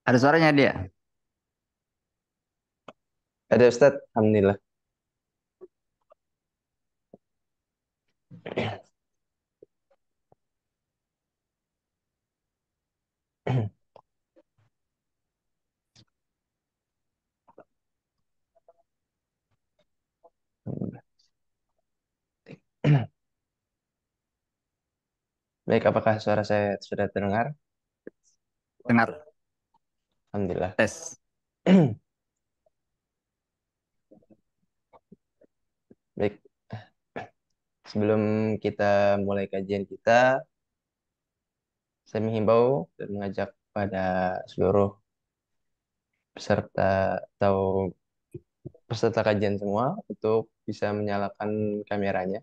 Ada suaranya dia. Ada Ustadz, Alhamdulillah. Baik, apakah suara saya sudah terdengar? Dengar Alhamdulillah. tes. Baik, sebelum kita mulai kajian kita, saya menghimbau dan mengajak pada seluruh peserta atau peserta kajian semua untuk bisa menyalakan kameranya.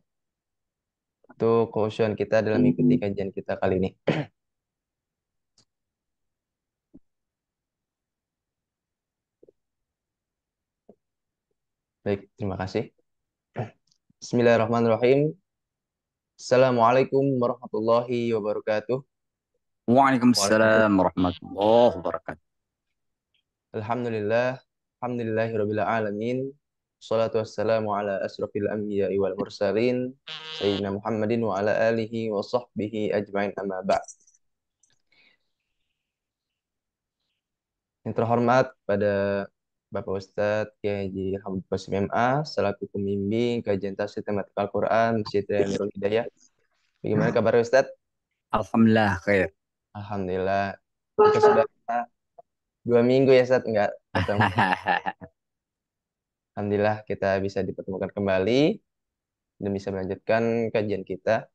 Itu keusyuan kita dalam mengikuti kajian kita kali ini. Baik, terima kasih. Bismillahirrahmanirrahim. Assalamualaikum warahmatullahi wabarakatuh. Waalaikumsalam warahmatullahi wabarakatuh. Alhamdulillah, alhamdulillahirabbil alamin. Wassalatu wassalamu ala asrofil anbiya'i wal mursalin sayyidina Muhammadin wa ala alihi wa sahbihi ajmain amma ba'd. Yang terhormat pada Bapak Ustadz Kiai Haji Hamid Qasim MA selaku pembimbing kajian tafsir tematik Al-Qur'an Masjid Raya Nurul Hidayah. Bagaimana kabar Ustadz? Alhamdulillah khair. Alhamdulillah. Kita sudah 2 minggu ya Ustadz enggak ketemu. Alhamdulillah kita bisa dipertemukan kembali dan bisa melanjutkan kajian kita.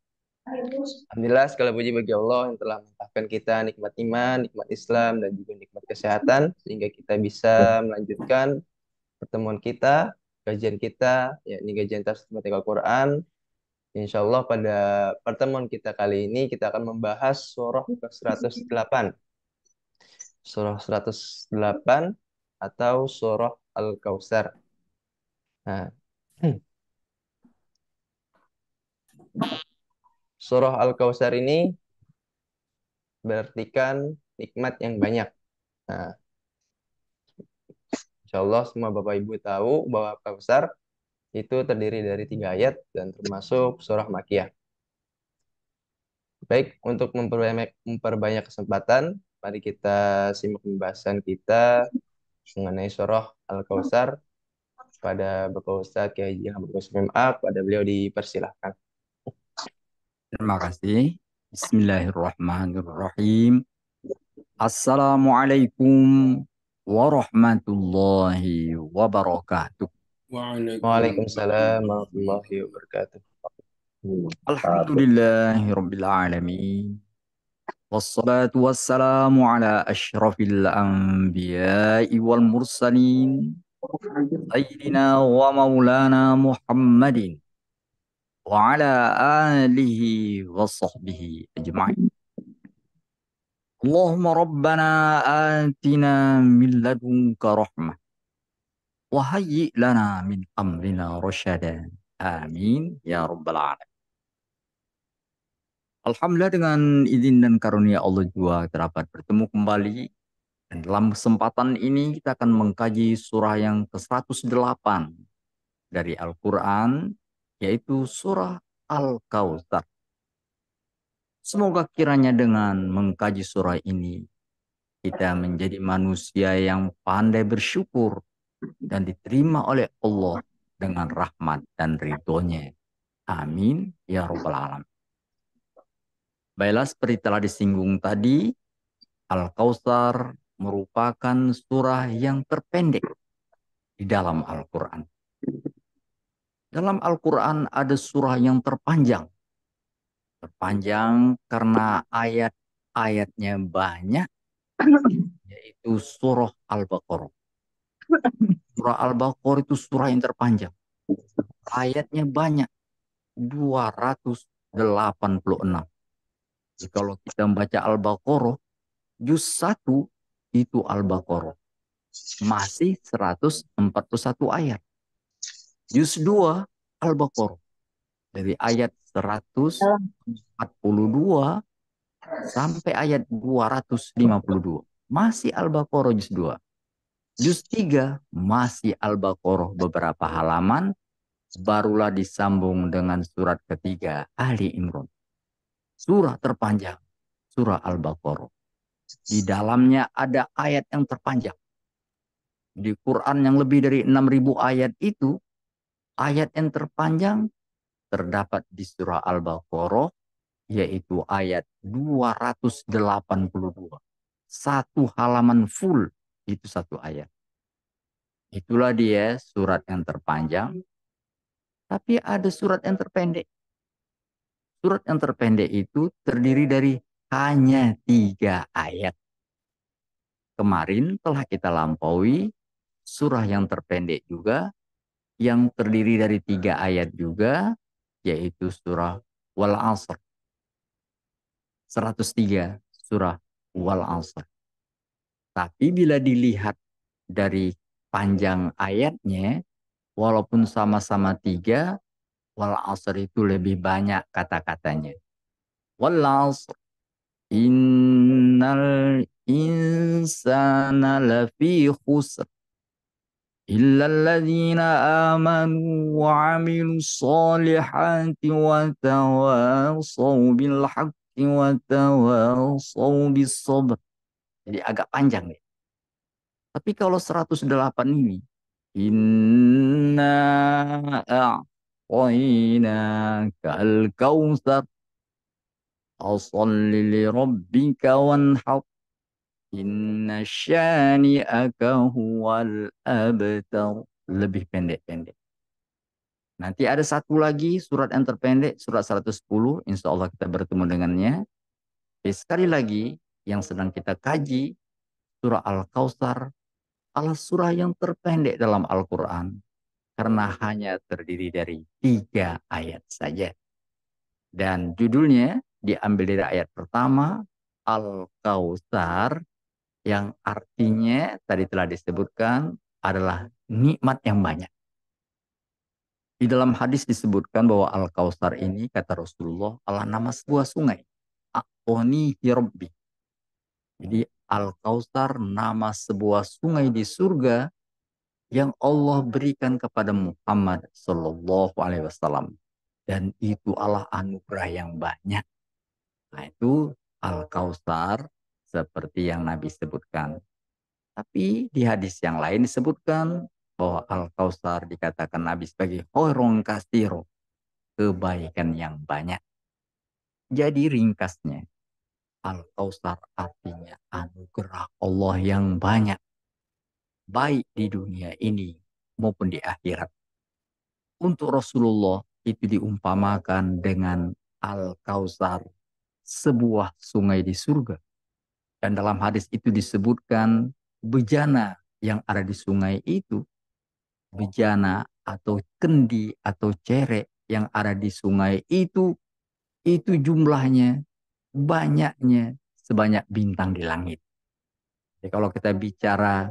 Alhamdulillah segala puji bagi Allah yang telah melimpahkan kita nikmat iman, nikmat Islam, dan juga nikmat kesehatan sehingga kita bisa melanjutkan pertemuan kita, kajian kita, yakni kajian tafsir tematik Al-Quran. Insya Allah pada pertemuan kita kali ini kita akan membahas surah ke-108. Surah 108 atau surah Al-Kautsar. Nah, surah Al-Kautsar ini berartikan nikmat yang banyak. Nah, insya Allah semua Bapak Ibu tahu bahwa Kautsar itu terdiri dari 3 ayat dan termasuk surah Makiyah. Baik, untuk memperbanyak kesempatan, mari kita simak pembahasan kita mengenai surah Al-Kautsar pada Bapak Ustadz Kiai Haji Hamid Qasim MA. Pada beliau dipersilahkan. Terima kasih. Bismillahirrahmanirrahim. Assalamualaikum warahmatullahi wabarakatuh. Waalaikumsalam warahmatullahi wabarakatuh. Alhamdulillahirabbil alamin. Wassalatu wassalamu ala asyrafil anbiya'i wal mursalin. Sayyidina wa maulana Muhammadin wa ala alihi wa sahbihi ajma'in. Allahumma rabbana atina min ladunka rahmah wa hayyi' lana min amrina rasyada. Amin ya rabbal alamin. Alhamdulillah dengan izin dan karunia Allah juga dapat bertemu kembali. Dan dalam kesempatan ini kita akan mengkaji surah yang ke-108 dari Al-Quran, yaitu surah Al-Kautsar. Semoga kiranya dengan mengkaji surah ini, kita menjadi manusia yang pandai bersyukur dan diterima oleh Allah dengan rahmat dan ridhonya. Amin ya rabbal alamin. Baiklah, seperti telah disinggung tadi, Al-Kautsar merupakan surah yang terpendek di dalam Al-Quran. Dalam Al-Quran ada surah yang terpanjang. Terpanjang karena ayat-ayatnya banyak, yaitu surah Al-Baqarah. Surah Al-Baqarah itu surah yang terpanjang. Ayatnya banyak, 286. Jadi kalau kita membaca Al-Baqarah, juz 1 itu Al-Baqarah. Masih 141 ayat. Juz 2 Al-Baqarah. Dari ayat 142 sampai ayat 252. masih Al-Baqarah juz 2. Juz 3 masih Al-Baqarah beberapa halaman, barulah disambung dengan surat ketiga Ali Imran. Surah terpanjang, surah Al-Baqarah. Di dalamnya ada ayat yang terpanjang. Di Quran yang lebih dari 6.000 ayat itu, ayat yang terpanjang terdapat di surah Al-Baqarah, yaitu ayat 282. Satu halaman full, itu satu ayat. Itulah dia surat yang terpanjang, tapi ada surat yang terpendek. Surat yang terpendek itu terdiri dari hanya 3 ayat. Kemarin telah kita lampaui surah yang terpendek juga, yang terdiri dari 3 ayat juga, yaitu surah Wal Asr. 103 surah Wal Asr. Tapi bila dilihat dari panjang ayatnya, walaupun sama-sama 3, Wal Asr itu lebih banyak kata-katanya. Wal Asr, innal insana lafi khusr إلا الذين آمنوا وعملوا الصالحات وتواصوا بالحق وتواصوا بالصبر. Jadi agak panjang nih. Tapi kalau 108 ini, Inna a'tainaka al-kautsar fasalli li rabbika wanhar inna syani'aka huwal abtar. Lebih pendek-pendek. Nanti ada satu lagi surat yang terpendek, surat 110. Insya Allah kita bertemu dengannya. Sekali lagi, yang sedang kita kaji, surah Al-Kautsar adalah surah yang terpendek dalam Al-Quran. Karena hanya terdiri dari 3 ayat saja. Dan judulnya diambil dari ayat pertama, Al-Kautsar, yang artinya tadi telah disebutkan adalah nikmat yang banyak. Di dalam hadis disebutkan bahwa Al-Kautsar ini, kata Rasulullah, adalah nama sebuah sungai. A'toni Hirbi. Jadi Al-Kautsar nama sebuah sungai di surga yang Allah berikan kepada Muhammad Sallallahu Alaihi Wasallam. Dan itu adalah anugerah yang banyak. Nah itu Al-Kautsar seperti yang Nabi sebutkan. Tapi di hadis yang lain disebutkan bahwa Al-Kautsar dikatakan Nabi sebagai khairun katsir, kebaikan yang banyak. Jadi ringkasnya, Al-Kautsar artinya anugerah Allah yang banyak, baik di dunia ini maupun di akhirat. Untuk Rasulullah itu diumpamakan dengan Al-Kautsar, sebuah sungai di surga. Dan dalam hadis itu disebutkan bejana yang ada di sungai itu, bejana atau kendi atau cerek yang ada di sungai itu jumlahnya banyaknya sebanyak bintang di langit. Jadi kalau kita bicara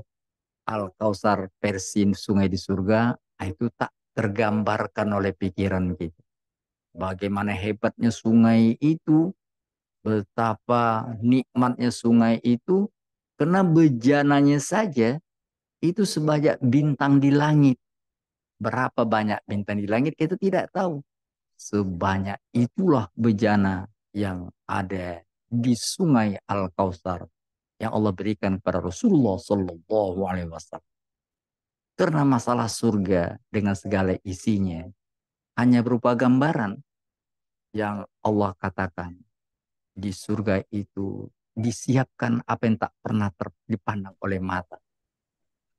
Al-Kautsar versi sungai di surga, itu tak tergambarkan oleh pikiran kita. Bagaimana hebatnya sungai itu, betapa nikmatnya sungai itu, karena bejananya saja itu sebanyak bintang di langit. Berapa banyak bintang di langit kita tidak tahu. Sebanyak itulah bejana yang ada di sungai Al-Kautsar yang Allah berikan kepada Rasulullah Sallallahu Alaihi Wasallam. Karena masalah surga dengan segala isinya hanya berupa gambaran yang Allah katakan di surga itu disiapkan apa yang tak pernah dipandang oleh mata,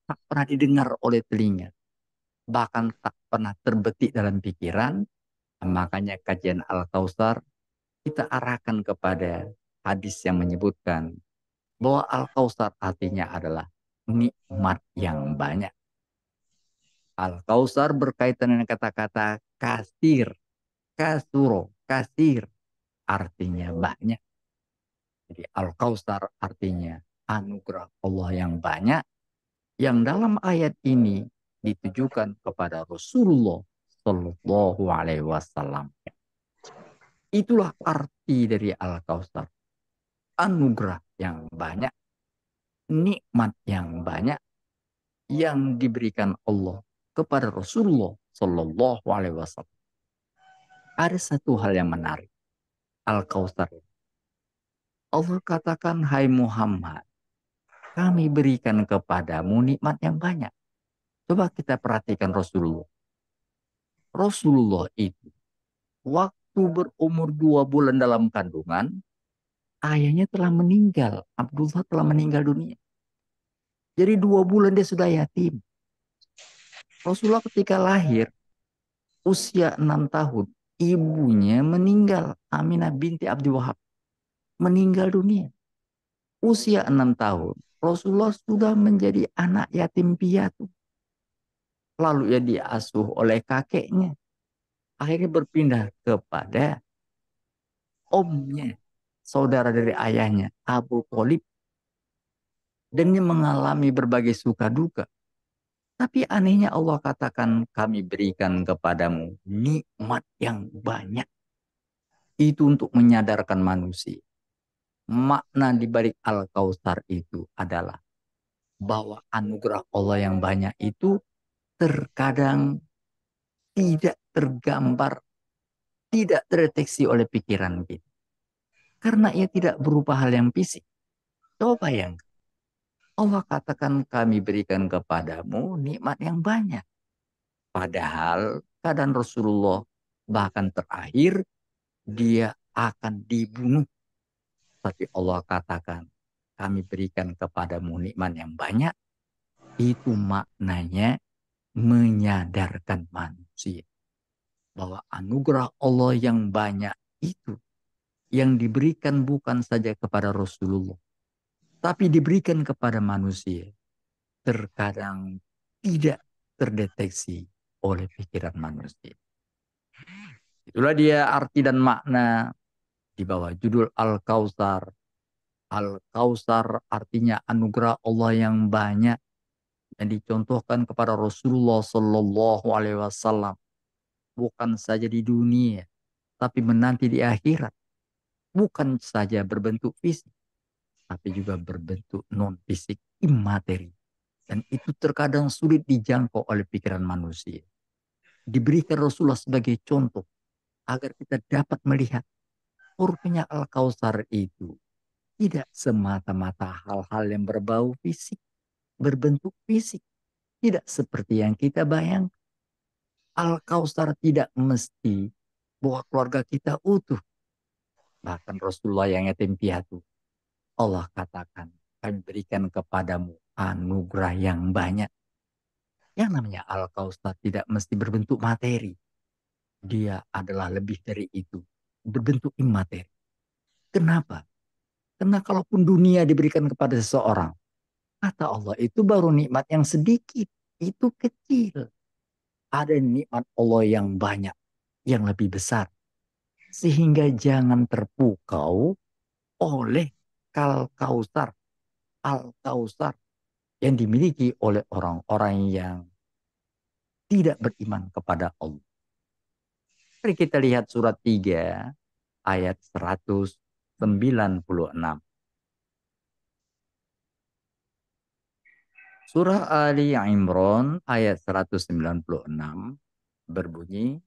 tak pernah didengar oleh telinga, bahkan tak pernah terbetik dalam pikiran. Makanya kajian Al-Kautsar kita arahkan kepada hadis yang menyebutkan bahwa Al-Kautsar artinya adalah nikmat yang banyak. Al-Kautsar berkaitan dengan kata-kata kasir, kasuro, kasir, artinya banyak. Jadi Al-Kautsar artinya anugerah Allah yang banyak, yang dalam ayat ini ditujukan kepada Rasulullah Sallallahu Alaihi Wasallam. Itulah arti dari Al-Kautsar, anugerah yang banyak. nikmat yang banyak yang diberikan Allah kepada Rasulullah Shallallahu Alaihi Wasallam. Ada satu hal yang menarik, Al-Kautsar. Allah katakan, hai Muhammad, kami berikan kepadamu nikmat yang banyak. Coba kita perhatikan Rasulullah. Rasulullah itu waktu berumur 2 bulan dalam kandungan, ayahnya telah meninggal. Abdullah telah meninggal dunia. Jadi 2 bulan dia sudah yatim. Rasulullah ketika lahir, usia 6 tahun, ibunya meninggal. Aminah binti Abdul Wahab meninggal dunia. Usia 6 tahun, Rasulullah sudah menjadi anak yatim piatu. Lalu ia diasuh oleh kakeknya. Akhirnya berpindah kepada omnya, saudara dari ayahnya, Abu Thalib. Dan dia mengalami berbagai suka duka. Tapi anehnya Allah katakan, kami berikan kepadamu nikmat yang banyak. Itu untuk menyadarkan manusia. Makna di balik Al-Kautsar itu adalah bahwa anugerah Allah yang banyak itu terkadang tidak tergambar, tidak terdeteksi oleh pikiran kita. Karena ia tidak berupa hal yang fisik. Coba bayangkan. Allah katakan kami berikan kepadamu nikmat yang banyak. Padahal keadaan Rasulullah bahkan terakhir dia akan dibunuh. Tapi Allah katakan kami berikan kepadamu nikmat yang banyak. Itu maknanya menyadarkan manusia bahwa anugerah Allah yang banyak itu yang diberikan bukan saja kepada Rasulullah, tapi diberikan kepada manusia. Terkadang tidak terdeteksi oleh pikiran manusia. Itulah dia arti dan makna di bawah judul Al-Kautsar. Al-Kautsar artinya anugerah Allah yang banyak yang dicontohkan kepada Rasulullah Shallallahu Alaihi Wasallam, bukan saja di dunia, tapi menanti di akhirat. Bukan saja berbentuk fisik, tapi juga berbentuk non fisik, imateri. Dan itu terkadang sulit dijangkau oleh pikiran manusia. Diberikan Rasulullah sebagai contoh agar kita dapat melihat urutnya Al-Kautsar itu tidak semata-mata hal-hal yang berbau fisik, berbentuk fisik. Tidak seperti yang kita bayangkan. Al-Kautsar tidak mesti bahwa keluarga kita utuh. Bahkan Rasulullah yang yatim piatu. Allah katakan, kami berikan kepadamu anugerah yang banyak. Yang namanya Al-Kautsar tidak mesti berbentuk materi. Dia adalah lebih dari itu. Berbentuk imateri. Kenapa? Karena kalaupun dunia diberikan kepada seseorang, kata Allah itu baru nikmat yang sedikit. Itu kecil. Ada nikmat Allah yang banyak. Yang lebih besar. Sehingga jangan terpukau oleh Al-Kautsar. Al-Kautsar yang dimiliki oleh orang-orang yang tidak beriman kepada Allah. Mari kita lihat surat 3 ayat 196. Surah Ali Imran ayat 196 berbunyi,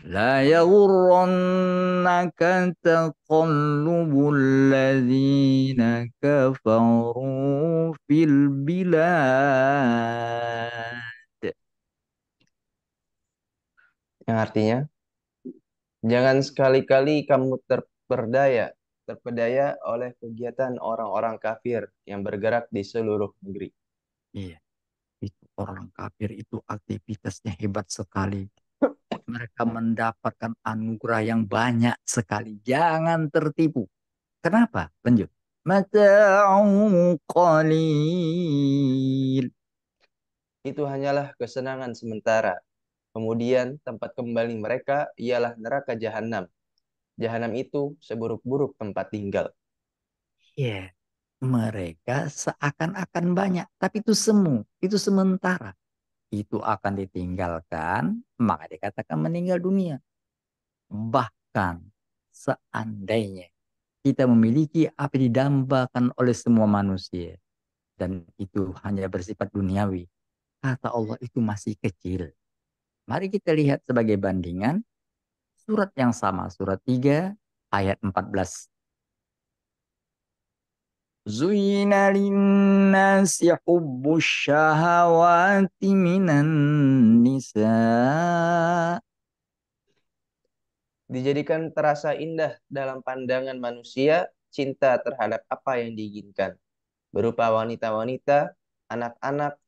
La yaghurrannaka taqallubul ladzina kafaru fil bilad. Yang artinya, jangan sekali-kali kamu terpedaya oleh kegiatan orang-orang kafir yang bergerak di seluruh negeri. Iya, itu orang kafir itu aktivitasnya hebat sekali. Mereka mendapatkan anugerah yang banyak sekali. Jangan tertipu. Kenapa? Lanjut. Mata'u qalil. Itu hanyalah kesenangan sementara. Kemudian tempat kembali mereka ialah neraka jahanam. Jahanam itu seburuk-buruk tempat tinggal. Ya, mereka seakan-akan banyak, tapi itu semu, itu sementara. Itu akan ditinggalkan, maka dikatakan meninggal dunia. Bahkan seandainya kita memiliki apa yang didambakan oleh semua manusia. Dan itu hanya bersifat duniawi. Kata Allah itu masih kecil. Mari kita lihat sebagai bandingan surat yang sama, surat 3 ayat 14. Zuyina linnasi hubbus syahawati minan nisa. Dijadikan terasa indah dalam pandangan manusia cinta terhadap apa yang diinginkan, berupa wanita-wanita, anak-anak,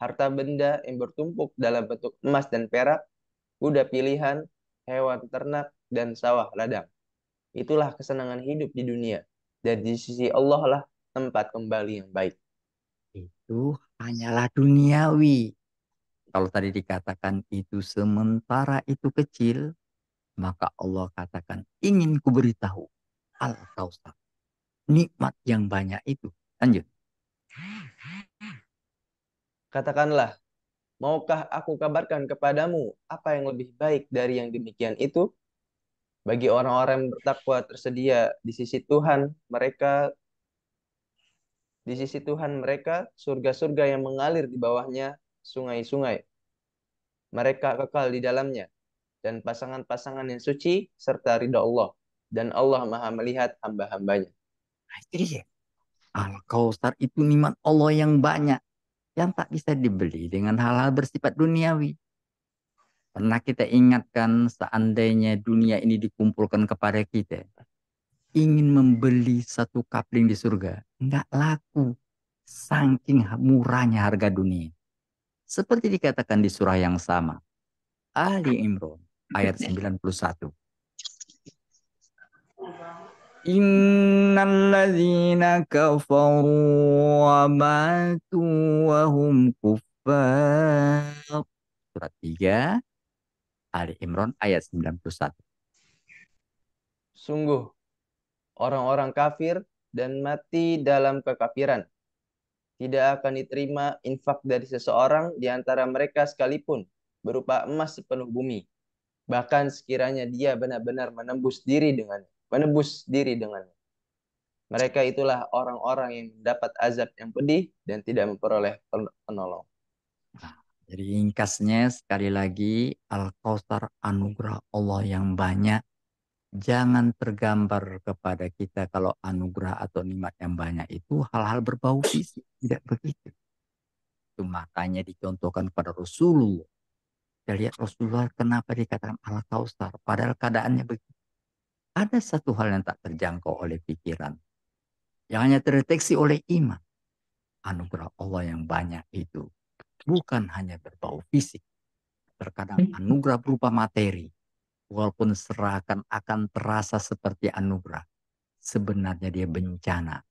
harta benda yang bertumpuk dalam bentuk emas dan perak, kuda pilihan, hewan ternak, dan sawah ladang. Itulah kesenangan hidup di dunia. Dan di sisi Allah lah tempat kembali yang baik. Itu hanyalah duniawi. Kalau tadi dikatakan itu sementara itu kecil, maka Allah katakan ingin kuberitahu Al-Kausar. Nikmat yang banyak itu. Lanjut. Katakanlah, maukah aku kabarkan kepadamu apa yang lebih baik dari yang demikian itu? Bagi orang-orang yang bertakwa tersedia di sisi Tuhan mereka surga-surga yang mengalir di bawahnya sungai-sungai. Mereka kekal di dalamnya dan pasangan-pasangan yang suci serta ridha Allah. Dan Allah Maha melihat hamba-hambanya. Nah, itu dia. Al-Kausar itu nikmat Allah yang banyak. Yang tak bisa dibeli dengan hal-hal bersifat duniawi. Pernah kita ingatkan seandainya dunia ini dikumpulkan kepada kita. Ingin membeli satu kapling di surga. Enggak laku. Saking murahnya harga dunia. Seperti dikatakan di surah yang sama. Ali Imran ayat 91. Innalladzina kafaru wa matu wa hum kuffar. Surat 3 Ali Imran ayat 91. Sungguh, orang-orang kafir dan mati dalam kekafiran tidak akan diterima infak dari seseorang di antara mereka sekalipun berupa emas sepenuh bumi. Bahkan sekiranya dia benar-benar menembus diri dengannya. Mereka itulah orang-orang yang mendapat azab yang pedih dan tidak memperoleh penolong. Nah, jadi ringkasnya sekali lagi Al-Kausar anugerah Allah yang banyak. Jangan tergambar kepada kita kalau anugerah atau nikmat yang banyak itu hal-hal berbau fisik. Tidak begitu. Itu makanya dicontohkan kepada Rasulullah. Kita lihat Rasulullah kenapa dikatakan Al-Kausar. Padahal keadaannya begitu. Ada satu hal yang tak terjangkau oleh pikiran. Yang hanya terdeteksi oleh iman. Anugerah Allah yang banyak itu. Bukan hanya berbau fisik. Terkadang anugerah berupa materi. Walaupun serahkan akan terasa seperti anugerah. Sebenarnya dia bencana.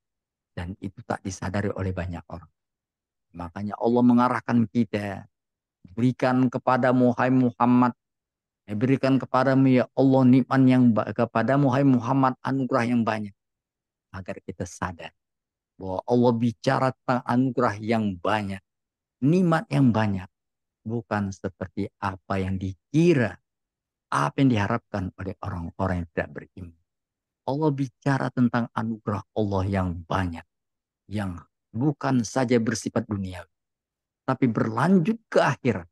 Dan itu tak disadari oleh banyak orang. Makanya Allah mengarahkan kita. Berikan kepadamu hai Muhammad. Berikan kepadamu ya Allah nikmat yang kepadamu hai Muhammad anugerah yang banyak. Agar kita sadar bahwa Allah bicara tentang anugerah yang banyak. Nikmat yang banyak. Bukan seperti apa yang dikira. Apa yang diharapkan oleh orang-orang yang tidak beriman. Allah bicara tentang anugerah Allah yang banyak. Yang bukan saja bersifat dunia. Tapi berlanjut ke akhirat.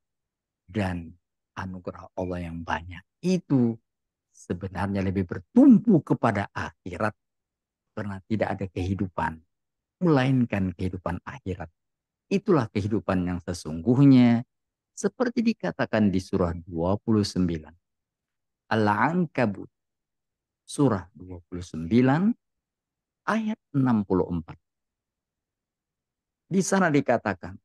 Dan anugerah Allah yang banyak. Itu sebenarnya lebih bertumpu kepada akhirat. Karena tidak ada kehidupan. Melainkan kehidupan akhirat. Itulah kehidupan yang sesungguhnya. Seperti dikatakan di surah 29. Al-Ankabut. Surah 29 ayat 64. Di sana dikatakan,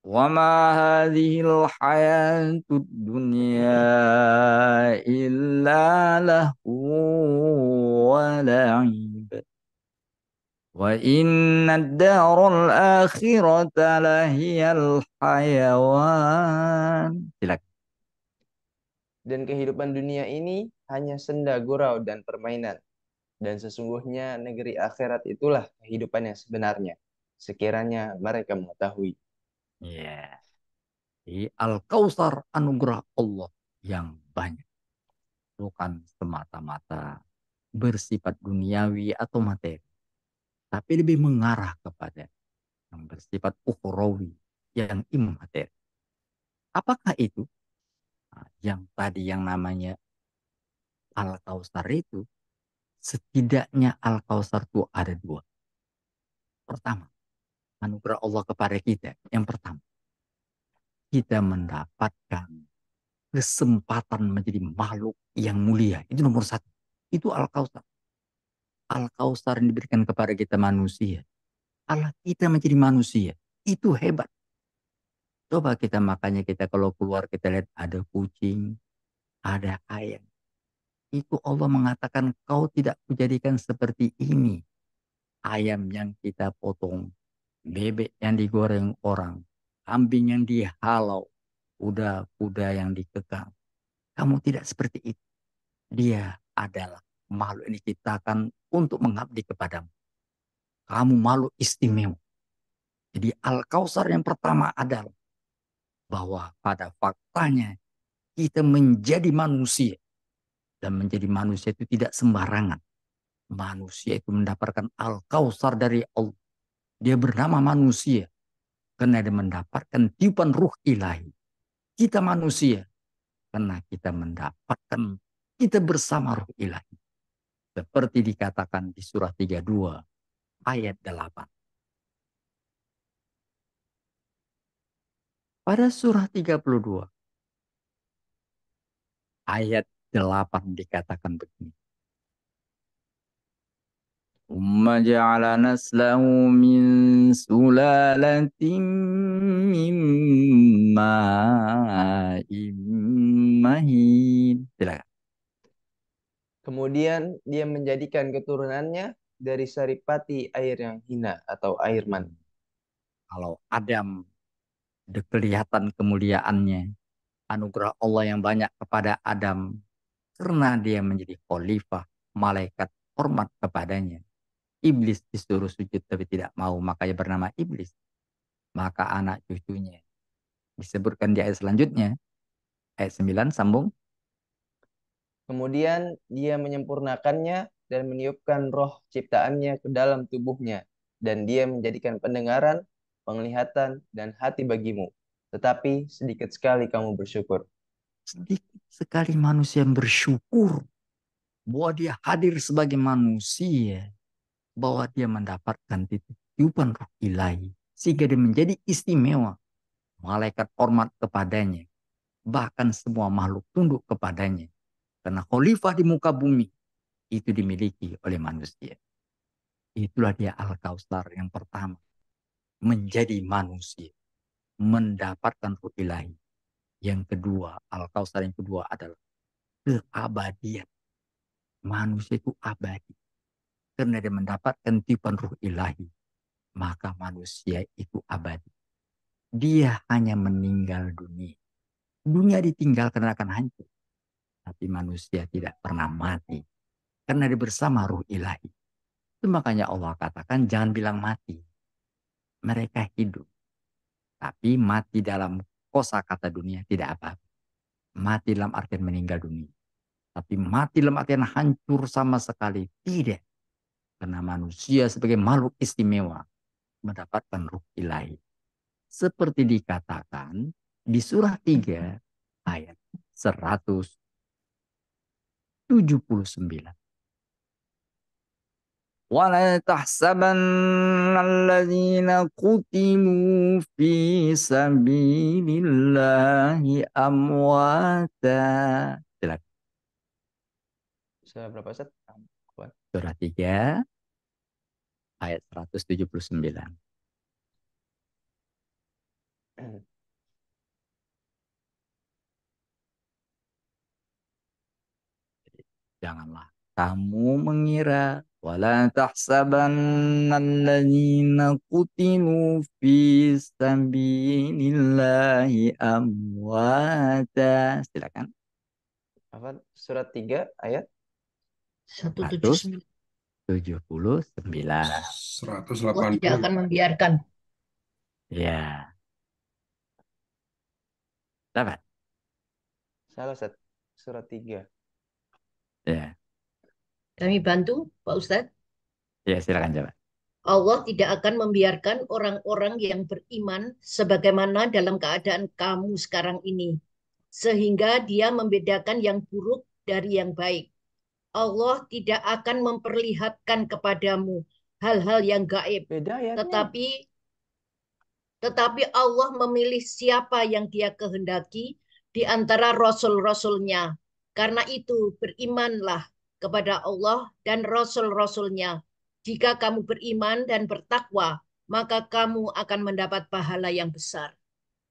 "Wa ma hadhil hayatud dunya illa lahu wa la'ib. Wa inna ad-daral akhirata lahiyal hayawan." Silakan. Dan kehidupan dunia ini hanya senda gurau dan permainan. Dan sesungguhnya negeri akhirat itulah kehidupan yang sebenarnya. Sekiranya mereka mengetahui. Ya, di Al-Kausar anugerah Allah yang banyak. Bukan semata-mata bersifat duniawi atau materi, tapi lebih mengarah kepada yang bersifat ukhrawi, yang imateri. Apakah itu? Nah, yang tadi yang namanya Al-Kausar itu, setidaknya Al-Kausar itu ada dua. Pertama, anugerah Allah kepada kita. Yang pertama, kita mendapatkan kesempatan menjadi makhluk yang mulia. Itu nomor satu. Itu Al-Kausar. Al-Kausar yang diberikan kepada kita manusia. Allah kita menjadi manusia. Itu hebat. Coba kita makanya kita kalau keluar kita lihat ada kucing, ada ayam. Itu Allah mengatakan kau tidak kujadikan seperti ini. Ayam yang kita potong, bebek yang digoreng orang, kambing yang dihalau, kuda-kuda yang dikekang. Kamu tidak seperti itu. Dia adalah makhluk yang diciptakan untuk mengabdi kepadamu. Kamu makhluk istimewa. Jadi Al-Kausar yang pertama adalah bahwa pada faktanya kita menjadi manusia. Dan menjadi manusia itu tidak sembarangan. Manusia itu mendapatkan Al-Kausar dari Allah. Dia bernama manusia. Karena dia mendapatkan tiupan ruh ilahi. Kita manusia. Karena kita mendapatkan kita bersama ruh ilahi. Seperti dikatakan di surah 32 ayat 8. Pada surah 32 ayat 8 dikatakan begini. ثم جعل نسله من سلالة من ماء مهين. Silakan. Kemudian dia menjadikan keturunannya dari saripati air yang hina atau air mani. Kalau Adam kelihatan kemuliaannya, anugerah Allah yang banyak kepada Adam karena dia menjadi khalifah, malaikat hormat kepadanya. Iblis disuruh sujud tapi tidak mau, makanya bernama iblis. Maka anak cucunya disebutkan di ayat selanjutnya, ayat 9 sambung. Kemudian dia menyempurnakannya dan meniupkan roh ciptaannya ke dalam tubuhnya. Dan dia menjadikan pendengaran, penglihatan, dan hati bagimu. Tetapi sedikit sekali kamu bersyukur. Sedikit sekali manusia yang bersyukur bahwa dia hadir sebagai manusia, bahwa dia mendapatkan titipan roh ilahi, sehingga dia menjadi istimewa. Malaikat hormat kepadanya, bahkan semua makhluk tunduk kepadanya. Karena khalifah di muka bumi itu dimiliki oleh manusia. Itulah dia Al-Kausar yang pertama. Menjadi manusia. Mendapatkan ruh ilahi. Yang kedua, Al-Kausar yang kedua adalah keabadian. Manusia itu abadi. Karena dia mendapatkan tipuan ruh ilahi. Maka manusia itu abadi. Dia hanya meninggal dunia. Dunia ditinggalkan akan hancur. Tapi manusia tidak pernah mati. Karena dia bersama ruh ilahi. Itu makanya Allah katakan jangan bilang mati. Mereka hidup. Tapi mati dalam kosakata dunia tidak apa-apa. Mati dalam artian meninggal dunia. Tapi mati dalam artian hancur sama sekali. Tidak. Karena manusia sebagai makhluk istimewa mendapatkan ruh ilahi. Seperti dikatakan di surah 3 ayat 179. ولا تحسبن الذين قتلوا في سبيل الله أمواتا. Silakan. Surah berapa, Ustaz? Surah 3 ayat 179. Janganlah kamu mengira wala tahsabannalladzina qutilu fi sabilillahi amwata. Silakan. Apa? Surat 3 ayat 179. 179. Allah tidak akan membiarkan. Ya, dapat. salah, Ustaz. Surat 3. Ya. Kami bantu, Pak Ustadz. Ya, silakan coba. Allah tidak akan membiarkan orang-orang yang beriman sebagaimana dalam keadaan kamu sekarang ini. Sehingga dia membedakan yang buruk dari yang baik. Allah tidak akan memperlihatkan kepadamu hal-hal yang gaib. Beda ayatnya. Tetapi tetapi Allah memilih siapa yang dia kehendaki di antara rasul-rasulnya. Karena itu berimanlah kepada Allah dan rasul-rasulnya. Jika kamu beriman dan bertakwa, maka kamu akan mendapat pahala yang besar.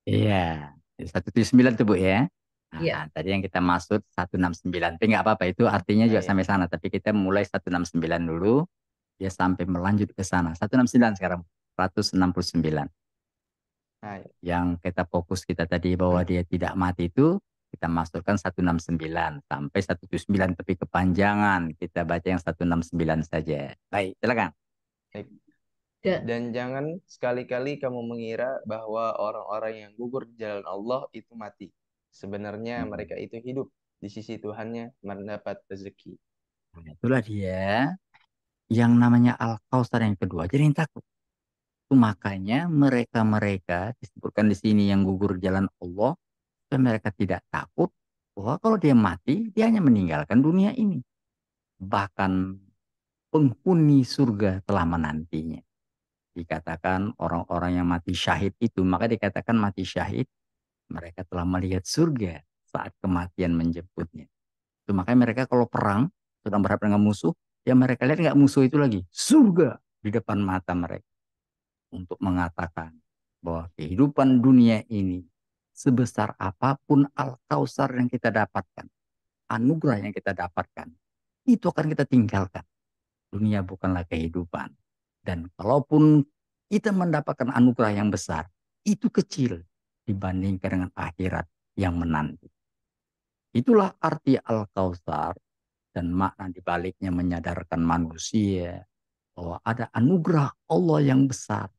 Iya, 179 tuh Bu ya. Ya, Nah, tadi yang kita maksud 169. Tapi nggak apa-apa, itu artinya Nah, juga ya. sampai sana. Tapi kita mulai 169 dulu, dia sampai melanjut ke sana. 169 sekarang, 169. Nah, ya. Yang kita fokus kita tadi bahwa dia tidak mati itu, kita masukkan 169 sampai 179. Tapi kepanjangan, kita baca yang 169 saja. Baik, silakan. Baik. ya. Dan jangan sekali-kali kamu mengira bahwa orang-orang yang gugur di jalan Allah itu mati. Sebenarnya mereka itu hidup di sisi Tuhannya mendapat rezeki. Nah, itulah dia yang namanya Al-Kausar yang kedua. Jadi yang takut. Itu makanya mereka-mereka disebutkan di sini yang gugur jalan Allah, dan mereka tidak takut bahwa kalau dia mati, dia hanya meninggalkan dunia ini. Bahkan penghuni surga telah menantinya. Dikatakan orang-orang yang mati syahid itu, maka dikatakan mati syahid, mereka telah melihat surga saat kematian menjemputnya. Itu makanya mereka kalau perang, sedang berhadapan dengan musuh, ya mereka lihat nggak musuh itu lagi, surga di depan mata mereka. Untuk mengatakan bahwa kehidupan dunia ini sebesar apapun al-kausar yang kita dapatkan, anugerah yang kita dapatkan, itu akan kita tinggalkan. Dunia bukanlah kehidupan. Dan kalaupun kita mendapatkan anugerah yang besar, itu kecil dibandingkan dengan akhirat yang menanti. Itulah arti al-kausar dan makna dibaliknya menyadarkan manusia bahwa ada anugerah Allah yang besar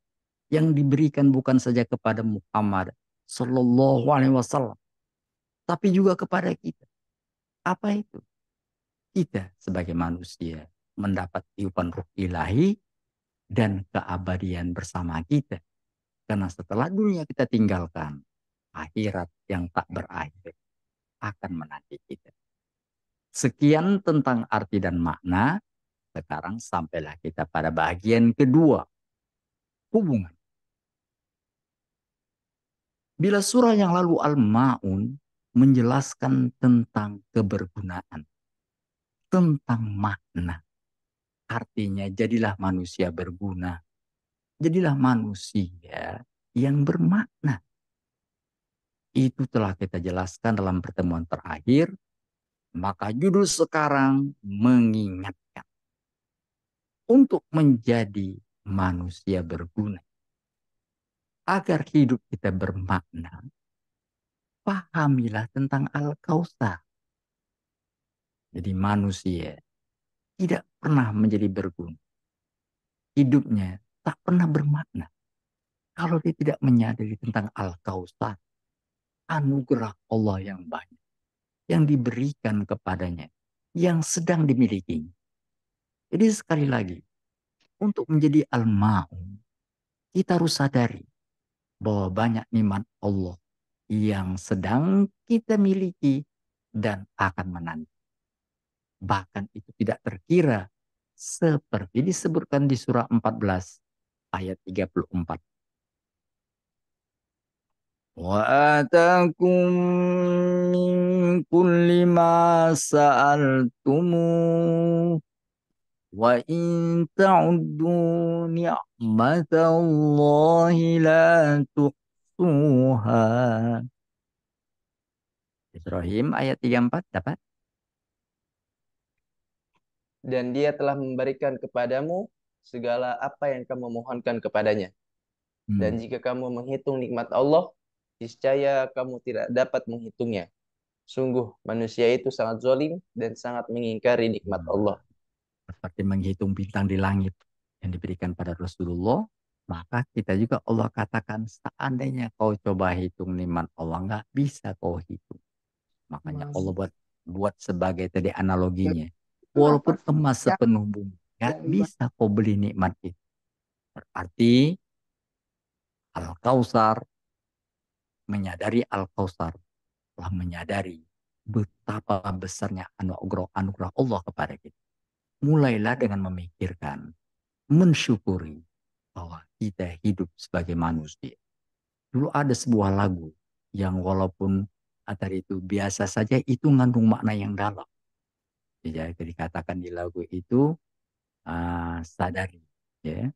yang diberikan bukan saja kepada Muhammad Sallallahu Alaihi Wasallam, tapi juga kepada kita. Apa itu? Kita sebagai manusia mendapat tiupan ruh ilahi dan keabadian bersama kita. Karena setelah dunia kita tinggalkan, akhirat yang tak berakhir akan menanti kita. Sekian tentang arti dan makna. Sekarang sampailah kita pada bagian kedua, hubungan. Bila surah yang lalu Al-Ma'un menjelaskan tentang kebergunaan, tentang makna. Artinya jadilah manusia berguna. Jadilah manusia yang bermakna. Itu telah kita jelaskan dalam pertemuan terakhir. Maka judul sekarang mengingatkan. Untuk menjadi manusia berguna. Agar hidup kita bermakna. Pahamilah tentang Al-Kausar. Jadi manusia tidak pernah menjadi berguna. Hidupnya tak pernah bermakna. Kalau dia tidak menyadari tentang Al-Kausar. Anugerah Allah yang banyak. Yang diberikan kepadanya. Yang sedang dimiliki. Jadi sekali lagi. Untuk menjadi Al-Ma'un. Kita harus sadari. Bahwa banyak nikmat Allah. Yang sedang kita miliki. Dan akan menanti. Bahkan itu tidak terkira seperti disebutkan di surah 14 ayat 34. Wa atakum min kulli ma sa'altumu wa in ta'uddu ni'matallahi la tuhsuha. Ibrahim ayat 34 dapat? Dan dia telah memberikan kepadamu segala apa yang kamu mohonkan kepadanya. Dan jika kamu menghitung nikmat Allah, niscaya kamu tidak dapat menghitungnya. Sungguh manusia itu sangat zalim dan sangat mengingkari nikmat Allah. Seperti menghitung bintang di langit yang diberikan pada Rasulullah, maka kita juga Allah katakan seandainya kau coba hitung nikmat Allah, nggak bisa kau hitung. Makanya Allah buat sebagai tadi analoginya. Walaupun emas sepenuh bumi, gak bisa kau beli nikmat itu. Berarti Al-Kautsar, menyadari Al-Kautsar telah menyadari betapa besarnya anugerah Allah kepada kita. Mulailah dengan memikirkan, mensyukuri bahwa kita hidup sebagai manusia. Dulu ada sebuah lagu yang walaupun tadi itu biasa saja, itu mengandung makna yang dalam. Jadi dikatakan di lagu itu, sadari, ya,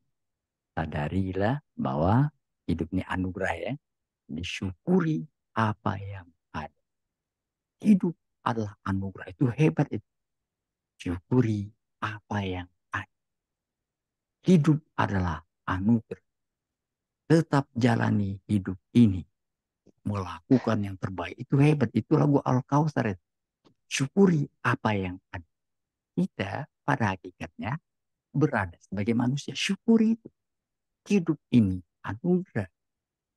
sadarilah bahwa hidup ini anugerah, ya, disyukuri apa yang ada. Hidup adalah anugerah, itu hebat itu. Syukuri apa yang ada. Hidup adalah anugerah. Tetap jalani hidup ini, melakukan yang terbaik, itu hebat. Itu lagu Al-Kautsar. Syukuri apa yang ada. Kita pada hakikatnya berada sebagai manusia. Syukuri itu. Hidup ini anugerah.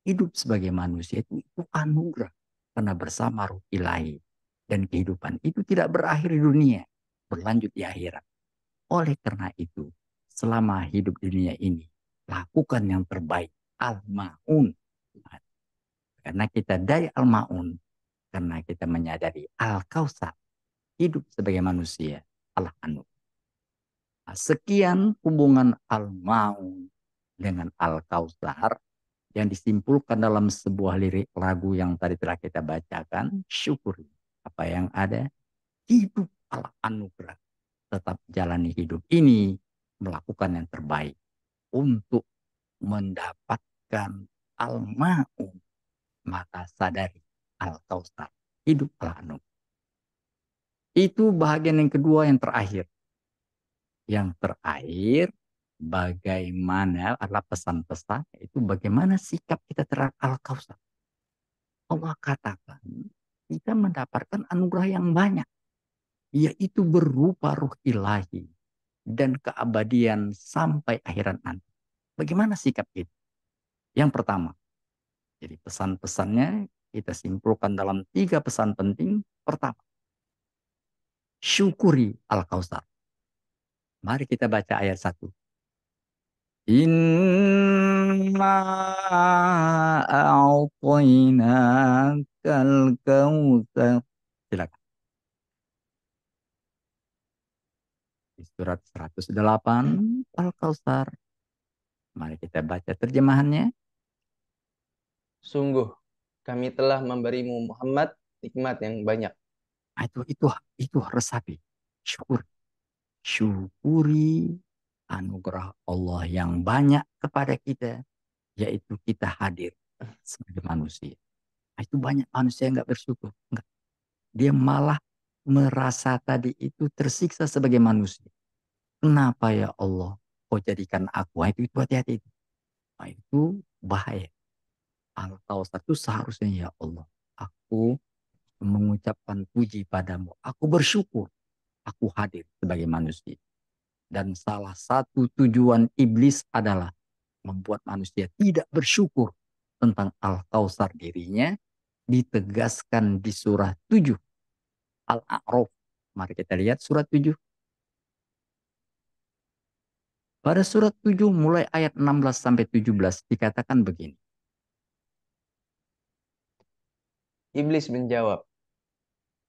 Hidup sebagai manusia itu anugerah. Karena bersama Ruh Ilahi. Dan kehidupan itu tidak berakhir di dunia. Berlanjut di akhirat. Oleh karena itu, selama hidup di dunia ini, lakukan yang terbaik. Al-Ma'un. Karena kita dari Al-Ma'un. Karena kita menyadari Al-Kautsar. Hidup sebagai manusia. Al-Anugerah. Sekian hubungan Al-Ma'un dengan Al-Kautsar yang disimpulkan dalam sebuah lirik lagu yang tadi telah kita bacakan. Syukuri apa yang ada, hidup ala anugerah, tetap jalani hidup ini, melakukan yang terbaik untuk mendapatkan Al-Ma'un, maka sadari Al-Kautsar, hidup ala anugerah. Itu bahagian yang kedua, yang terakhir. Yang terakhir, bagaimana adalah pesan-pesan, itu bagaimana sikap kita terhadap Al-Kautsar. Allah katakan, kita mendapatkan anugerah yang banyak, yaitu berupa Ruh Ilahi dan keabadian sampai akhirat nanti. Bagaimana sikap kita? Yang pertama, jadi pesan-pesannya kita simpulkan dalam 3 pesan penting. Pertama, syukuri Al-Kautsar. Mari kita baca ayat 1. Inna a'tainakal kautsar. Silakan. Di surat 108 Al-Kautsar. Mari kita baca terjemahannya. Sungguh, kami telah memberimu Muhammad nikmat yang banyak. Itu resapi. Syukuri anugerah Allah yang banyak kepada kita, yaitu kita hadir sebagai manusia. Itu banyak manusia yang nggak bersyukur. Enggak. Dia malah merasa tadi itu tersiksa sebagai manusia. Kenapa ya Allah kau jadikan aku? Itu hati-hati. Itu bahaya. Al-Kautsar itu seharusnya, ya Allah, aku mengucapkan puji padamu. Aku bersyukur. Aku hadir sebagai manusia. Dan salah satu tujuan iblis adalah membuat manusia tidak bersyukur tentang Al-Kautsar dirinya, ditegaskan di surah 7 Al-A'raf. Mari kita lihat surat 7. Pada surat 7 mulai ayat 16 sampai 17 dikatakan begini. Iblis menjawab,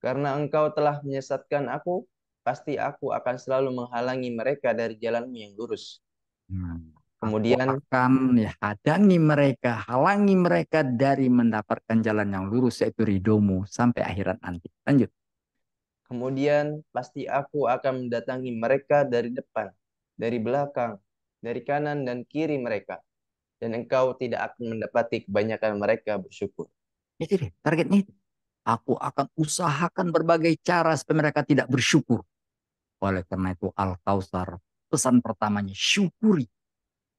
karena engkau telah menyesatkan aku, pasti aku akan selalu menghalangi mereka dari jalanmu yang lurus. Kemudian aku akan hadangi mereka, halangi mereka dari mendapatkan jalan yang lurus, yaitu ridhomu sampai akhirat nanti. Lanjut. Kemudian pasti aku akan mendatangi mereka dari depan, dari belakang, dari kanan dan kiri mereka. Dan engkau tidak akan mendapati kebanyakan mereka bersyukur. Itu deh, targetnya itu. Aku akan usahakan berbagai cara supaya mereka tidak bersyukur. Oleh karena itu Al-Kautsar, pesan pertamanya, syukuri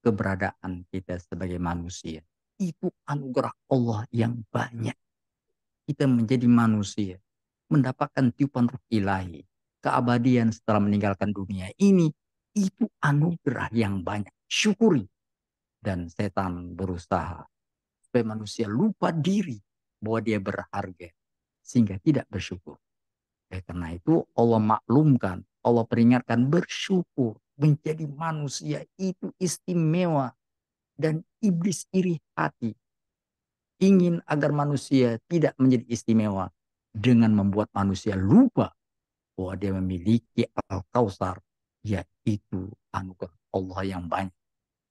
keberadaan kita sebagai manusia. Itu anugerah Allah yang banyak. Kita menjadi manusia, mendapatkan tiupan Ruh Ilahi, keabadian setelah meninggalkan dunia ini, itu anugerah yang banyak. Syukuri. Dan setan berusaha supaya manusia lupa diri bahwa dia berharga, sehingga tidak bersyukur. Karena itu Allah maklumkan, Allah peringatkan bersyukur. Menjadi manusia itu istimewa. Dan iblis iri hati. Ingin agar manusia tidak menjadi istimewa. Dengan membuat manusia lupa bahwa dia memiliki Al-Kautsar. Yaitu anugerah Allah yang banyak.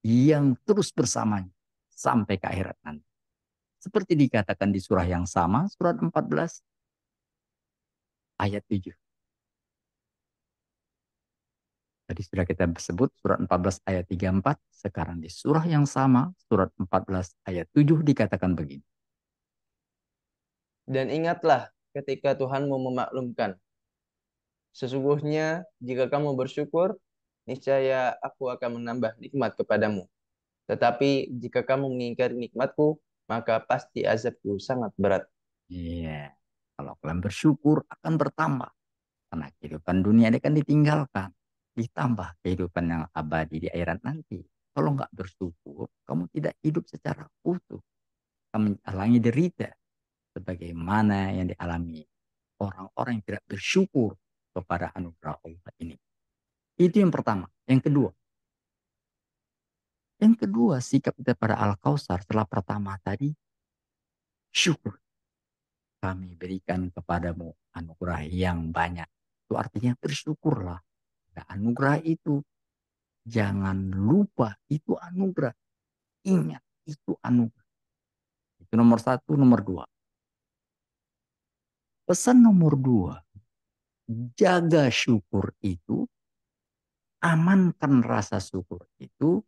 Yang terus bersamanya. Sampai ke akhirat nanti. Seperti dikatakan di surah yang sama. Surat 14. Ayat 7. Tadi sudah kita sebut surat 14 ayat 34. Sekarang di surah yang sama, surat 14 ayat 7 dikatakan begini. Dan ingatlah ketika Tuhanmu memaklumkan. Sesungguhnya jika kamu bersyukur, niscaya aku akan menambah nikmat kepadamu. Tetapi jika kamu mengingkari nikmatku, maka pasti azabku sangat berat. Iya. Kalau kalian bersyukur akan bertambah. Karena kehidupan dunia ini kan ditinggalkan. Ditambah kehidupan yang abadi di akhirat nanti. Kalau nggak bersyukur, kamu tidak hidup secara utuh. Kamu alami derita. Sebagaimana yang dialami orang-orang yang tidak bersyukur kepada anugerah Allah ini. Itu yang pertama. Yang kedua, sikap kita pada Al-Kautsar setelah pertama tadi, syukur. Kami berikan kepadamu anugerah yang banyak. Itu artinya bersyukurlah. Nah, anugerah itu jangan lupa, itu anugerah. Ingat, itu anugerah. Itu nomor satu, nomor dua. Pesan nomor dua, jaga syukur itu, amankan rasa syukur itu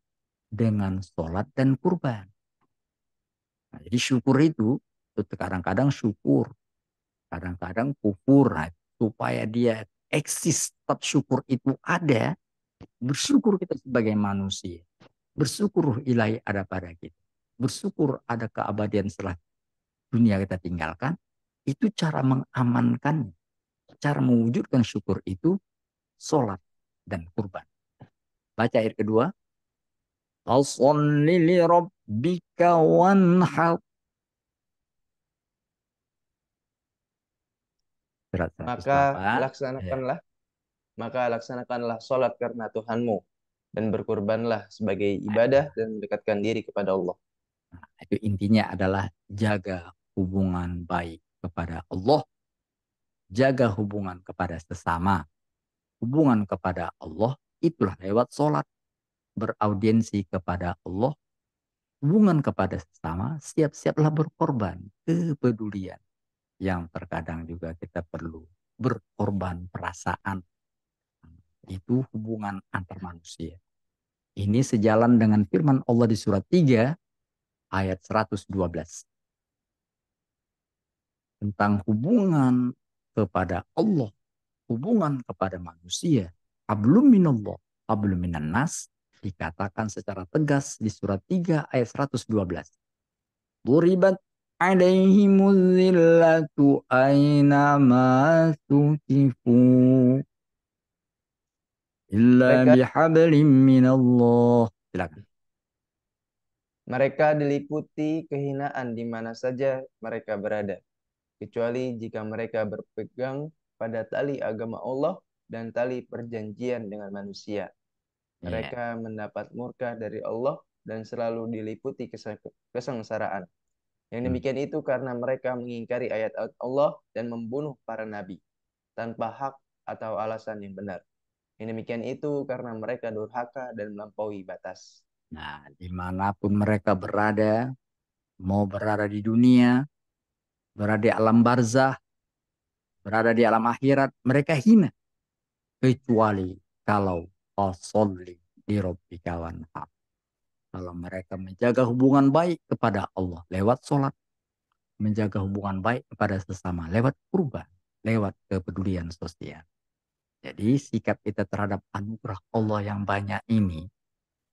dengan sholat dan kurban. Nah, jadi syukur itu kadang-kadang syukur, kadang-kadang kufur. Nah, supaya dia eksis, tetap syukur itu ada, bersyukur kita sebagai manusia. Bersyukur ilahi ada pada kita. Bersyukur ada keabadian setelah dunia kita tinggalkan. Itu cara mengamankan, cara mewujudkan syukur itu, sholat dan kurban. Baca ayat kedua. Fasholli li rabbika wanhar. Surat 108. Ya. Maka laksanakanlah sholat karena Tuhanmu dan berkurbanlah sebagai ibadah dan mendekatkan diri kepada Allah. Nah, itu intinya adalah jaga hubungan baik kepada Allah, jaga hubungan kepada sesama. Hubungan kepada Allah itulah lewat sholat, beraudiensi kepada Allah, hubungan kepada sesama, siap-siaplah berkorban, kepedulian. Yang terkadang juga kita perlu berkorban perasaan. Itu hubungan antar manusia. Ini sejalan dengan firman Allah di surat 3 ayat 112. Tentang hubungan kepada Allah, hubungan kepada manusia. Hablum minallah, hablum minan nas, dikatakan secara tegas di surat 3 ayat 112. Duribat alaihimuz zillatu aina ma tukifu illa bihablim minallah. Silakan. Mereka diliputi kehinaan di mana saja mereka berada, kecuali jika mereka berpegang pada tali agama Allah dan tali perjanjian dengan manusia. Mereka mendapat murka dari Allah dan selalu diliputi kesengsaraan. Yang demikian itu karena mereka mengingkari ayat Allah dan membunuh para nabi tanpa hak atau alasan yang benar. Yang demikian itu karena mereka durhaka dan melampaui batas. Nah, dimanapun mereka berada, mau berada di dunia, berada di alam barzah, berada di alam akhirat, mereka hina. Kecuali kalau fasolli di rabbika wanhar. Kalau mereka menjaga hubungan baik kepada Allah lewat sholat, menjaga hubungan baik kepada sesama lewat kurban, lewat kepedulian sosial. Jadi sikap kita terhadap anugerah Allah yang banyak ini,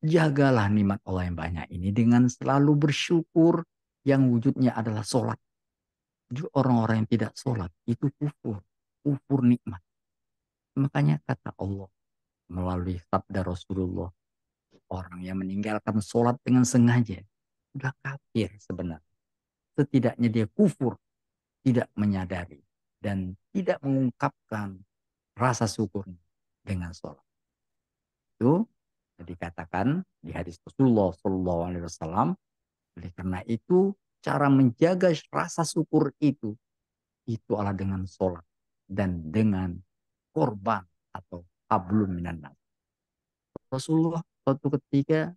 jagalah nikmat Allah yang banyak ini dengan selalu bersyukur yang wujudnya adalah sholat. Jadi orang-orang yang tidak sholat itu kufur nikmat. Makanya kata Allah melalui sabda Rasulullah, orang yang meninggalkan sholat dengan sengaja sudah kafir sebenarnya. Setidaknya dia kufur, tidak menyadari dan tidak mengungkapkan rasa syukurnya. dengan sholat. Itu dikatakan di hadis Rasulullah SAW. Oleh karena itu, cara menjaga rasa syukur itu adalah dengan sholat dan dengan korban atau hablum minan nas. Rasulullah suatu ketika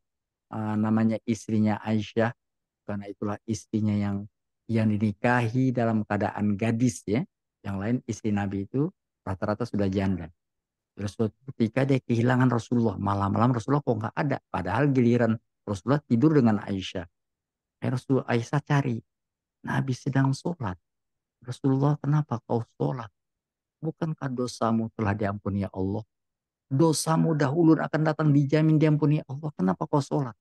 namanya istrinya Aisyah, karena itulah istrinya yang dinikahi dalam keadaan gadis ya. Yang lain istri Nabi itu rata-rata sudah janda. Terus suatu ketika dia kehilangan Rasulullah. Malam-malam Rasulullah kok nggak ada. Padahal giliran Rasulullah tidur dengan Aisyah. Rasul Aisyah cari. Nabi sedang sholat. Rasulullah, kenapa kau sholat? Bukankah dosamu telah diampuni ya Allah? Dosamu dahulu akan datang dijamin diampuni ya Allah. Kenapa kau sholat?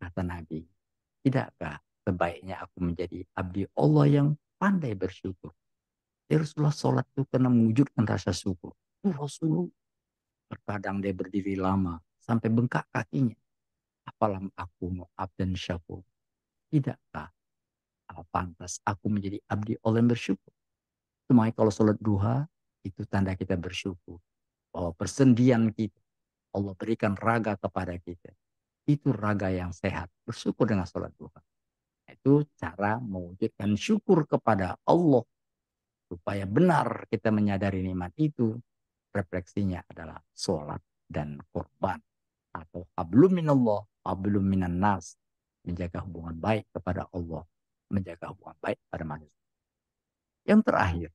Kata Nabi, tidakkah sebaiknya aku menjadi abdi Allah yang pandai bersyukur? Ya Rasulullah, sholat itu karena mewujudkan rasa syukur. Rasulullah terkadang dia berdiri lama sampai bengkak kakinya. Apalah aku mau abdan syakur? Tidakkah pantas aku menjadi abdi Allah yang bersyukur? Makanya kalau sholat duha itu tanda kita bersyukur bahwa persendian kita Allah berikan raga kepada kita. Itu raga yang sehat. Bersyukur dengan sholat duha. Itu cara mewujudkan syukur kepada Allah. Supaya benar kita menyadari nikmat itu. Refleksinya adalah sholat dan korban. Atau hablum minallah, hablum minan nas. Menjaga hubungan baik kepada Allah. Menjaga hubungan baik pada manusia. Yang terakhir.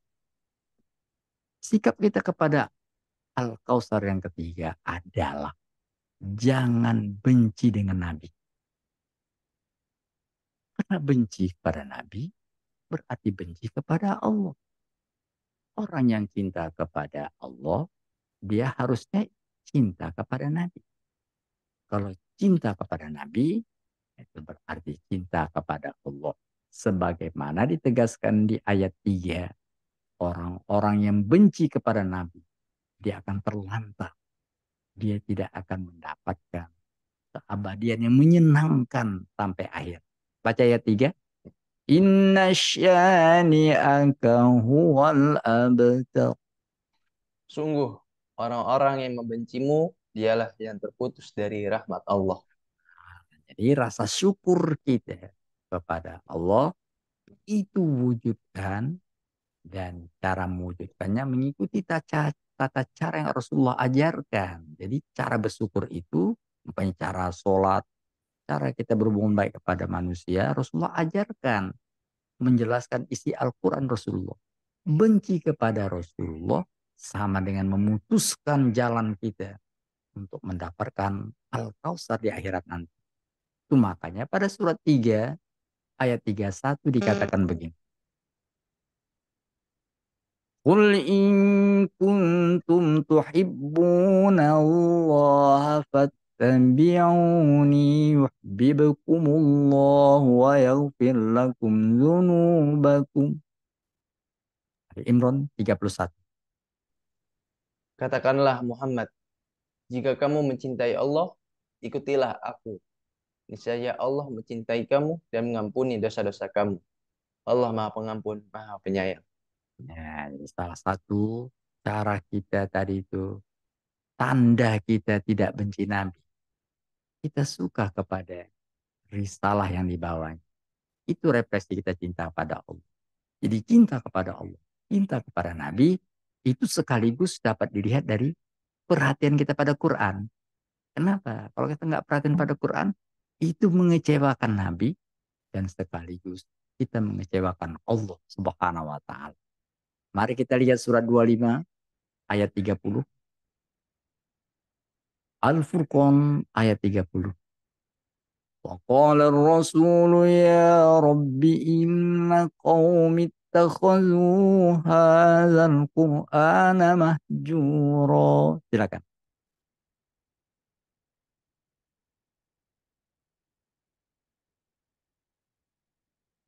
Sikap kita kepada Al-Kautsar yang ketiga adalah jangan benci dengan Nabi. Karena benci kepada Nabi berarti benci kepada Allah. Orang yang cinta kepada Allah, dia harusnya cinta kepada Nabi. Kalau cinta kepada Nabi, itu berarti cinta kepada Allah. Sebagaimana ditegaskan di ayat 3, orang-orang yang benci kepada Nabi, dia akan terlantar. Dia tidak akan mendapatkan keabadian yang menyenangkan sampai akhir. Baca ayat 3. Inna syani'aka huwal abtar. Sungguh, orang-orang yang membencimu, dialah yang terputus dari rahmat Allah. Jadi rasa syukur kita kepada Allah itu wujudkan, dan cara mewujudkannya mengikuti tata cara yang Rasulullah ajarkan. Jadi cara bersyukur itu, bukan cara sholat, cara kita berhubungan baik kepada manusia, Rasulullah ajarkan. Menjelaskan isi Al-Quran Rasulullah. Benci kepada Rasulullah sama dengan memutuskan jalan kita untuk mendapatkan Al-Kautsar di akhirat nanti. Itu makanya pada surat 3 ayat 31 dikatakan begini. Qul in kuntum tuhibbunallaha fattabi'uni yuhibbukumullahu wa yaghfir lakum dzunubakum. Imran 31. Katakanlah Muhammad, jika kamu mencintai Allah, ikutilah aku. Niscaya Allah mencintai kamu dan mengampuni dosa-dosa kamu. Allah Maha Pengampun, Maha Penyayang. Nah, jadi salah satu cara kita tadi itu, tanda kita tidak benci Nabi. Kita suka kepada risalah yang dibawanya. Itu refleksi kita cinta pada Allah. Jadi cinta kepada Allah, cinta kepada Nabi, itu sekaligus dapat dilihat dari perhatian kita pada Quran. Kenapa? Kalau kita nggak perhatian pada Quran, itu mengecewakan Nabi, dan sekaligus kita mengecewakan Allah Subhanahu wa Ta'ala. Mari kita lihat surat 25 ayat 30. Al-Furqan ayat 30. Wa qala ar-rasul ya rabbi inna qaumi ittakhadhu hadzal qur'ana mahjura. Silakan.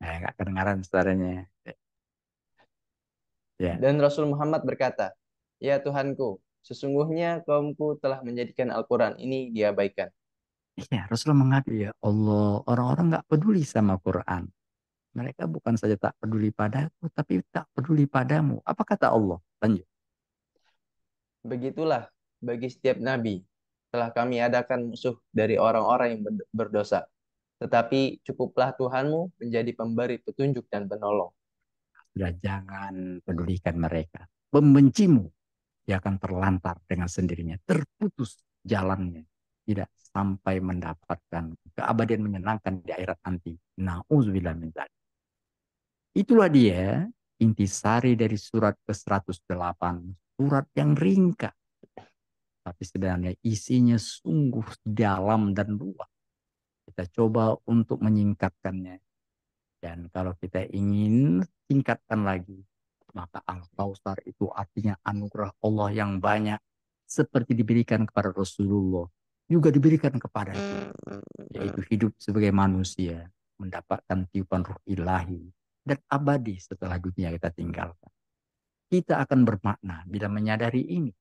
Enggak kedengaran suaranya. Ya. Dan Rasul Muhammad berkata, ya Tuhanku, sesungguhnya kaumku telah menjadikan Al-Quran ini diabaikan. Iya, Rasulullah mengadu, ya Allah, orang-orang nggak peduli sama Quran. Mereka bukan saja tak peduli padaku, tapi tak peduli padamu. Apa kata Allah? Lanjut. Begitulah bagi setiap nabi telah kami adakan musuh dari orang-orang yang berdosa. Tetapi cukuplah Tuhanmu menjadi pemberi petunjuk dan penolong. Sudah, jangan pedulikan mereka. Pembencimu, dia akan terlantar dengan sendirinya, terputus jalannya, tidak sampai mendapatkan keabadian menyenangkan di akhirat nanti. Nauzubillah min dzalik. Itulah dia intisari dari surat ke-108, surat yang ringkas, tapi sebenarnya isinya sungguh dalam dan luas. Kita coba untuk menyingkatkannya. Dan kalau kita ingin tingkatkan lagi, maka Al-Kautsar itu artinya anugerah Allah yang banyak. Seperti diberikan kepada Rasulullah, juga diberikan kepada kita. Yaitu hidup sebagai manusia, mendapatkan tiupan ruh ilahi, dan abadi setelah dunia kita tinggalkan. Kita akan bermakna bila menyadari ini.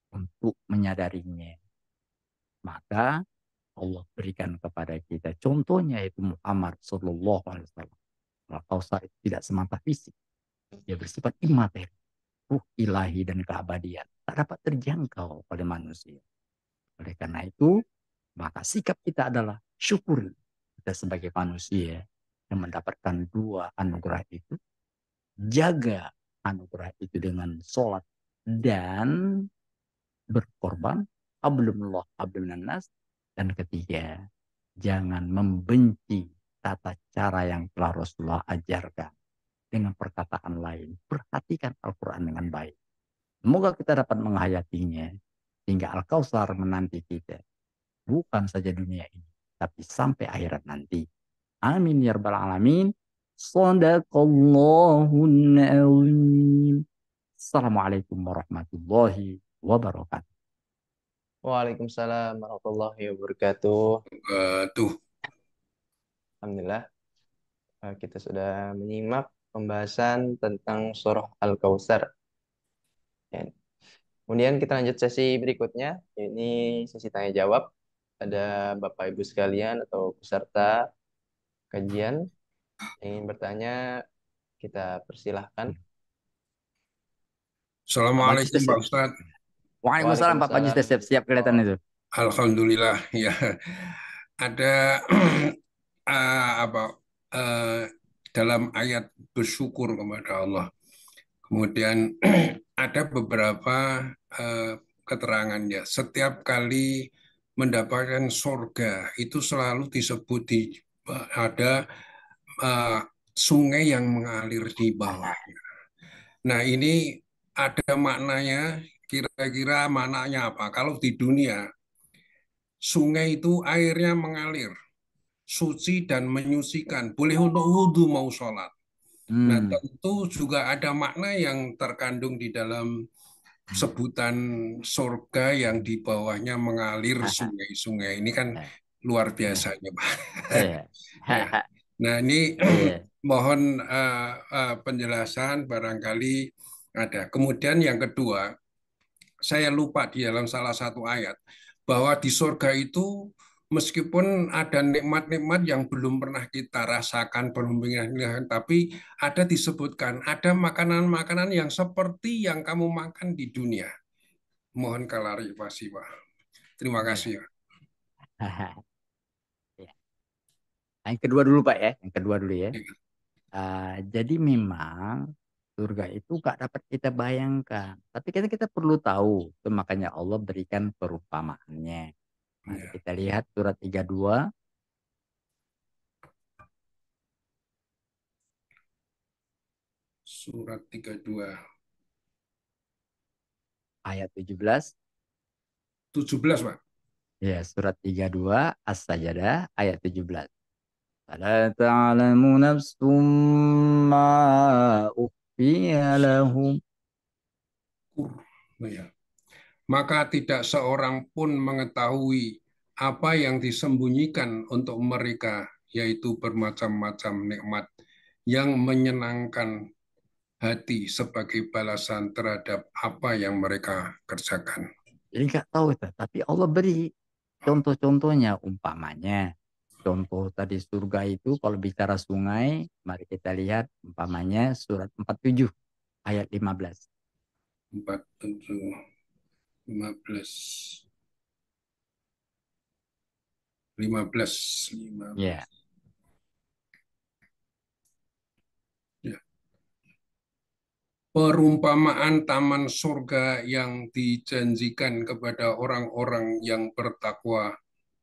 Untuk menyadarinya, maka Allah berikan kepada kita. Contohnya yaitu Muhammad Sallallahu Alaihi Wasallam. Al-Kautsar itu tidak semata fisik. Dia bersifat imateri. Ruh ilahi dan keabadian. Tak dapat terjangkau oleh manusia. Oleh karena itu, maka sikap kita adalah syukuri. Kita sebagai manusia yang mendapatkan dua anugerah itu. Jaga anugerah itu dengan sholat. Dan berkorban. Hablumullah, habluminannas. Dan ketiga, jangan membenci tata cara yang telah Rasulullah ajarkan. Dengan perkataan lain, perhatikan Al-Quran dengan baik. Semoga kita dapat menghayatinya hingga Al-Kautsar menanti kita. Bukan saja dunia ini, tapi sampai akhirat nanti. Amin ya rabbal alamin. Shadaqallahun azim. Assalamualaikum warahmatullahi wabarakatuh. Waalaikumsalam warahmatullahi wabarakatuh. Tuh. Alhamdulillah, kita sudah menyimak pembahasan tentang surah Al-Kautsar. Ya. Kemudian kita lanjut sesi berikutnya, ini sesi tanya jawab. Ada Bapak Ibu sekalian atau peserta kajian yang ingin bertanya, kita persilahkan. Assalamualaikum Pak Ustadz. Waalaikumsalam Pak Panji, siap kelihatan itu. Alhamdulillah ya. Ada dalam ayat bersyukur kepada Allah. Kemudian ada beberapa keterangannya. Setiap kali mendapatkan surga itu selalu disebut ada sungai yang mengalir di bawahnya. Nah, ini ada maknanya, kira-kira maknanya apa? Kalau di dunia, sungai itu airnya mengalir, suci dan menyucikan, boleh untuk wudhu mau sholat. Nah, tentu juga ada makna yang terkandung di dalam sebutan surga yang di bawahnya mengalir sungai-sungai. Ini kan luar biasanya, Pak. Ya. Nah, ini mohon penjelasan barangkali ada. Kemudian yang kedua, saya lupa di dalam salah satu ayat bahwa di surga itu meskipun ada nikmat-nikmat yang belum pernah kita rasakan, belum pernah, tapi ada disebutkan ada makanan-makanan yang seperti yang kamu makan di dunia. Mohon klarifikasi, Pak. Terima kasih. Yang kedua dulu Pak ya, yang kedua dulu ya. Jadi memang surga itu gak dapat kita bayangkan, tapi kita perlu tahu, itu makanya Allah berikan perumpamaannya. Mari kita lihat surat 32. Surat 32. Ayat 17. 17, Pak. Ya, surat 32 As-Sajdah ayat 17. Fala ta'lamu nafsum ma ukhfiya lahum. Maka tidak seorang pun mengetahui apa yang disembunyikan untuk mereka, yaitu bermacam-macam nikmat yang menyenangkan hati sebagai balasan terhadap apa yang mereka kerjakan. Jadi nggak tahu itu, tapi Allah beri contoh-contohnya, umpamanya. Contoh tadi surga itu kalau bicara sungai, mari kita lihat umpamanya surat 47 ayat 15. 47. 15. 15. Ya. Ya. Perumpamaan taman surga yang dijanjikan kepada orang-orang yang bertakwa.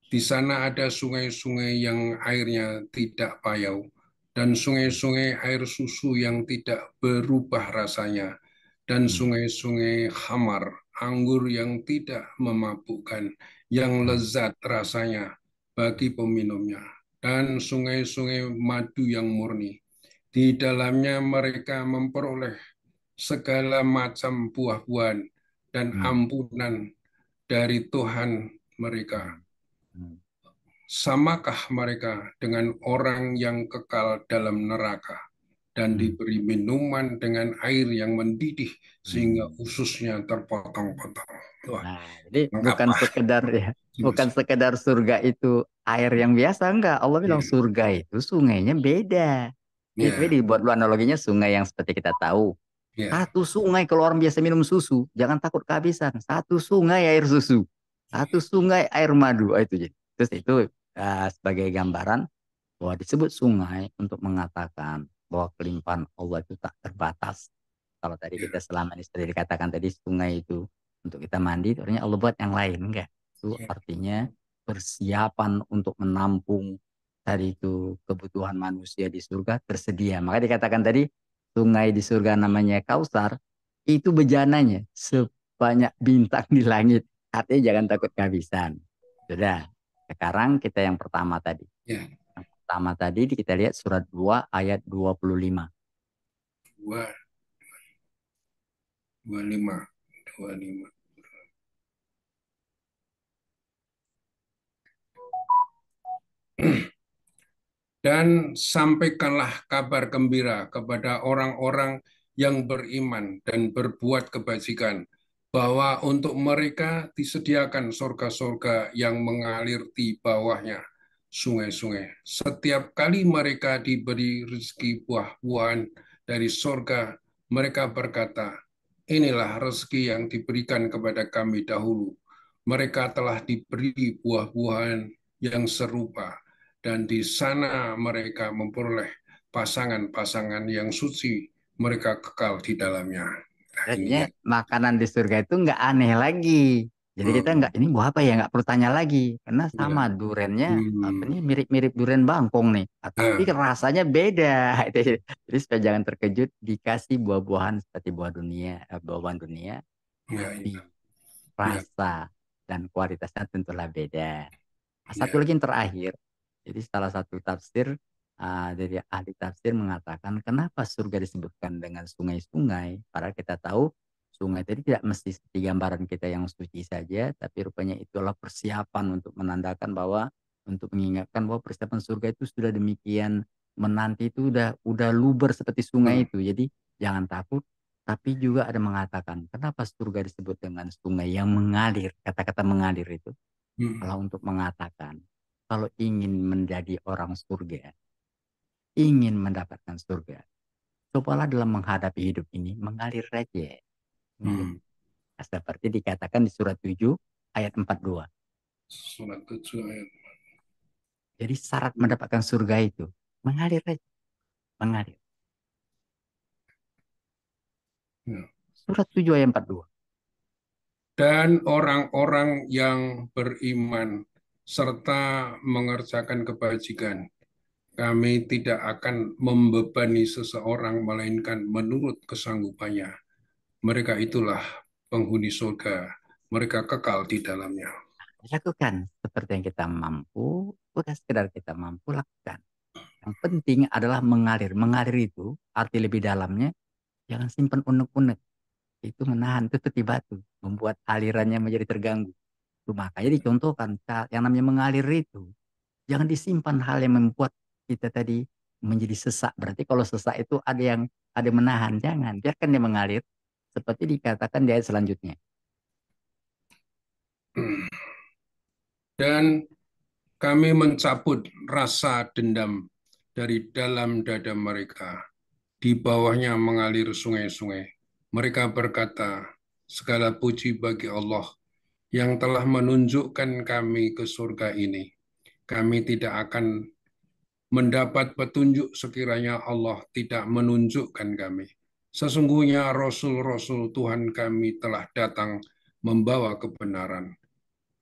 Di sana ada sungai-sungai yang airnya tidak payau, dan sungai-sungai air susu yang tidak berubah rasanya, dan sungai-sungai khamar, anggur yang tidak memabukkan, yang lezat rasanya bagi peminumnya, dan sungai-sungai madu yang murni. Di dalamnya mereka memperoleh segala macam buah-buahan dan ampunan dari Tuhan mereka. Samakah mereka dengan orang yang kekal dalam neraka dan diberi minuman dengan air yang mendidih sehingga ususnya terpotong-potong? Nah, jadi bukan Mengapa? sekedar ya, bukan sekedar surga itu air yang biasa, enggak. Allah bilang Ya, surga itu sungainya beda. Itu ya, dibuat dulu analoginya sungai yang seperti kita tahu. ya, Satu sungai kalau orang biasa minum susu, jangan takut kehabisan. Satu sungai air susu, satu sungai air madu. Oh, itu jadi. Terus itu sebagai gambaran bahwa disebut sungai untuk mengatakan bahwa kelimpahan Allah itu tak terbatas. Kalau tadi ya, kita selama ini sudah dikatakan tadi sungai itu untuk kita mandi, itu artinya Allah buat yang lain enggak? Itu ya, artinya persiapan untuk menampung tadi itu kebutuhan manusia di surga tersedia. Maka dikatakan tadi sungai di surga namanya Kausar, itu bejananya sebanyak bintang di langit. Artinya jangan takut kehabisan. Sudah. Sekarang kita yang pertama tadi. ya. Yang pertama tadi kita lihat surat 2 ayat 25. 25, 25. Dan sampaikanlah kabar gembira kepada orang-orang yang beriman dan berbuat kebajikan, bahwa untuk mereka disediakan surga-surga yang mengalir di bawahnya sungai-sungai. Setiap kali mereka diberi rezeki buah-buahan dari surga, mereka berkata, inilah rezeki yang diberikan kepada kami dahulu. Mereka telah diberi buah-buahan yang serupa, dan di sana mereka memperoleh pasangan-pasangan yang suci, mereka kekal di dalamnya. Nah, ini Artinya ya. makanan di surga itu nggak aneh lagi. Jadi kita nggak ini buah apa ya nggak perlu tanya lagi karena Ya. sama durennya apa Hmm. nih mirip-mirip duren bangkong nih. Tapi Nah, rasanya beda. Jadi supaya jangan terkejut dikasih buah-buahan seperti buah dunia, buah-buahan dunia, ya, tapi ya, ya, rasa dan kualitasnya tentulah beda. Satu ya. lagi yang terakhir. Jadi salah satu tafsir dari ahli tafsir mengatakan kenapa surga disebutkan dengan sungai-sungai. Padahal kita tahu sungai tadi tidak mesti seperti gambaran kita yang suci saja, tapi rupanya itulah persiapan untuk menandakan bahwa untuk mengingatkan bahwa persiapan surga itu sudah demikian menanti itu udah luber seperti Hmm. sungai itu. Jadi jangan takut. Tapi juga ada mengatakan kenapa surga disebut dengan sungai yang mengalir. Kata-kata mengalir itu Hmm. kalau untuk mengatakan kalau ingin menjadi orang surga, ingin mendapatkan surga, cobalah dalam menghadapi hidup ini mengalir saja. Mengalir. Hmm. Seperti dikatakan di surat 7 ayat 42. Surat 7 ayat. Jadi syarat mendapatkan surga itu mengalir saja. Mengalir. Ya. Surat 7 ayat 42. Dan orang-orang yang beriman serta mengerjakan kebajikan, kami tidak akan membebani seseorang melainkan menurut kesanggupannya. Mereka itulah penghuni surga. Mereka kekal di dalamnya. Lakukan seperti yang kita mampu, bukan sekedar kita mampu lakukan. Yang penting adalah mengalir. Mengalir itu arti lebih dalamnya jangan simpan unek-unek. Itu menahan itu seperti batu, membuat alirannya menjadi terganggu. Itu makanya dicontohkan yang namanya mengalir itu jangan disimpan hal yang membuat kita tadi menjadi sesak. Berarti kalau sesak itu ada menahan, jangan biarkan dia mengalir seperti dikatakan di ayat selanjutnya. Dan kami mencabut rasa dendam dari dalam dada mereka. Di bawahnya mengalir sungai-sungai. Mereka berkata, Segala puji bagi Allah yang telah menunjukkan kami ke surga ini. Kami tidak akan mendapat petunjuk sekiranya Allah tidak menunjukkan kami. Sesungguhnya Rasul-Rasul Tuhan kami telah datang membawa kebenaran.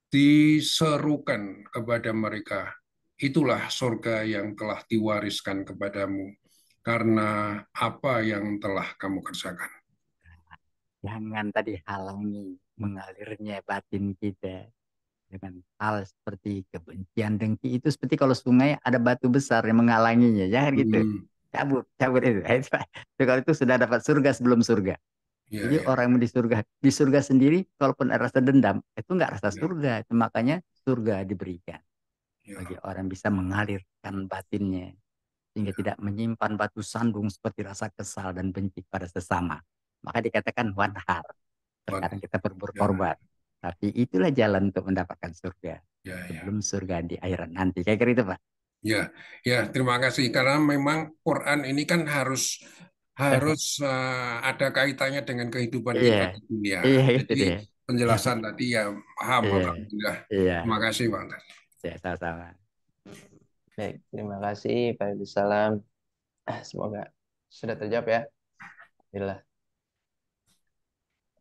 Diserukan kepada mereka, itulah surga yang telah diwariskan kepadamu karena apa yang telah kamu kerjakan. Jangan tadi halangi mengalirnya batin kita dengan hal seperti kebencian, dengki. Itu seperti kalau sungai ada batu besar yang menghalanginya. Jangan gitu. Hmm, Cabut itu. Itu kalau itu sudah dapat surga sebelum surga. ya, Jadi ya, orang yang di surga sendiri, kalaupun ada rasa dendam, itu nggak rasa ya, surga. Itu makanya surga diberikan bagi ya, orang bisa mengalirkan batinnya sehingga ya, tidak menyimpan batu sandung seperti rasa kesal dan benci pada sesama. Maka dikatakan wanhar. Sekarang kita ya, berkorban. Tapi itulah jalan untuk mendapatkan surga. ya, ya. Sebelum surga di akhirat nanti. Kayak gitu, Pak. Ya, ya, terima kasih. Karena memang Quran ini kan harus harus ada kaitannya dengan kehidupan Iya. kita di dunia. Iya, itu Jadi dia. penjelasan tadi ya paham, Iya. alhamdulillah. Iya. Terima kasih, Bang. Ya, sama-sama. Baik, terima kasih Pak Salam. Semoga sudah terjawab ya. Alhamdulillah.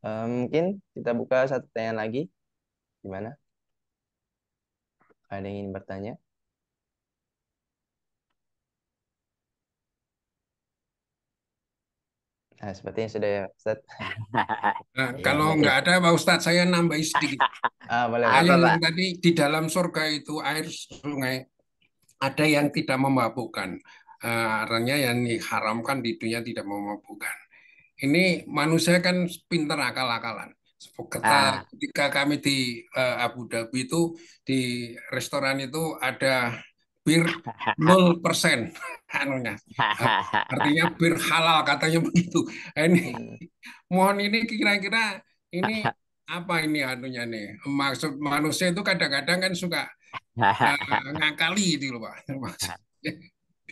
Mungkin kita buka satu pertanyaan lagi. Gimana? Ada yang ingin bertanya? Nah, sepertinya sudah ya, Ustaz. Nah, Iya, kalau iya. nggak ada, Pak Ustadz, saya nambahi sedikit. Boleh, Apa, boleh. Yang Pak? tadi di dalam surga itu air sungai ada yang tidak memabukkan. Artinya yang diharamkan di dunia tidak memabukkan. Ini manusia kan pinter akal-akalan. Ah. Ketika kami di Abu Dhabi itu di restoran itu ada bir 0% anunya. Artinya bir halal katanya begitu. Ini Hmm. mohon ini kira-kira ini apa ini anunya nih? Maksud manusia itu kadang-kadang kan suka ngakali itu loh Pak. Maksudnya,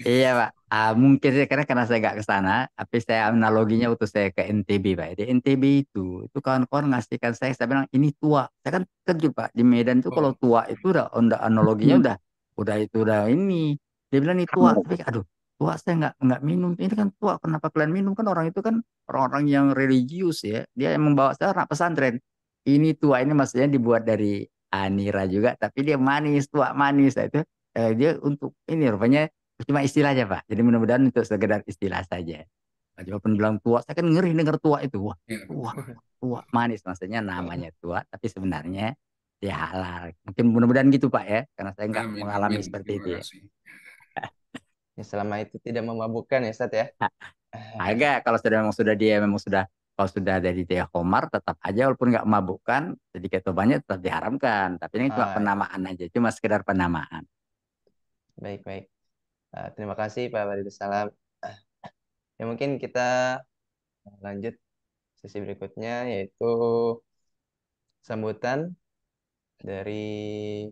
Iya Pak, mungkin saya karena saya nggak ke sana, tapi saya analoginya waktu saya ke NTB Pak. Di NTB itu kawan-kawan ngasihkan saya bilang ini tua. Saya kan terkejut Pak, di Medan itu kalau oh, tua itu udah analoginya udah itu udah ini. Dia bilang ini tua, tapi aduh tua saya nggak minum. Ini kan tua, kenapa kalian minum? Kan orang itu kan orang-orang yang religius ya. Dia yang membawa saya anak pesantren. Ini tua ini maksudnya dibuat dari anira juga, tapi dia manis, tua manis. Nah, itu dia untuk ini rupanya cuma istilah aja Pak. Jadi mudah-mudahan untuk sekedar istilah saja. Pak Jawaban bilang tua, saya kan ngeri dengar tua itu. Wah, ya. tua, tua manis maksudnya namanya tua, tapi sebenarnya ya halal. Mungkin mudah-mudahan gitu Pak ya, karena saya nggak Amin, mengalami amin. seperti Terima itu ya. kasih. Ya, selama itu tidak memabukkan ya, Ustaz ya. Agak kalau sudah kalau sudah dari dia Komar tetap aja walaupun nggak memabukkan sedikit atau banyak tetap diharamkan. Tapi ini cuma Ya. penamaan aja, cuma sekedar penamaan. Baik, baik. Terima kasih Pak Salam. Ya mungkin kita lanjut sesi berikutnya yaitu sambutan dari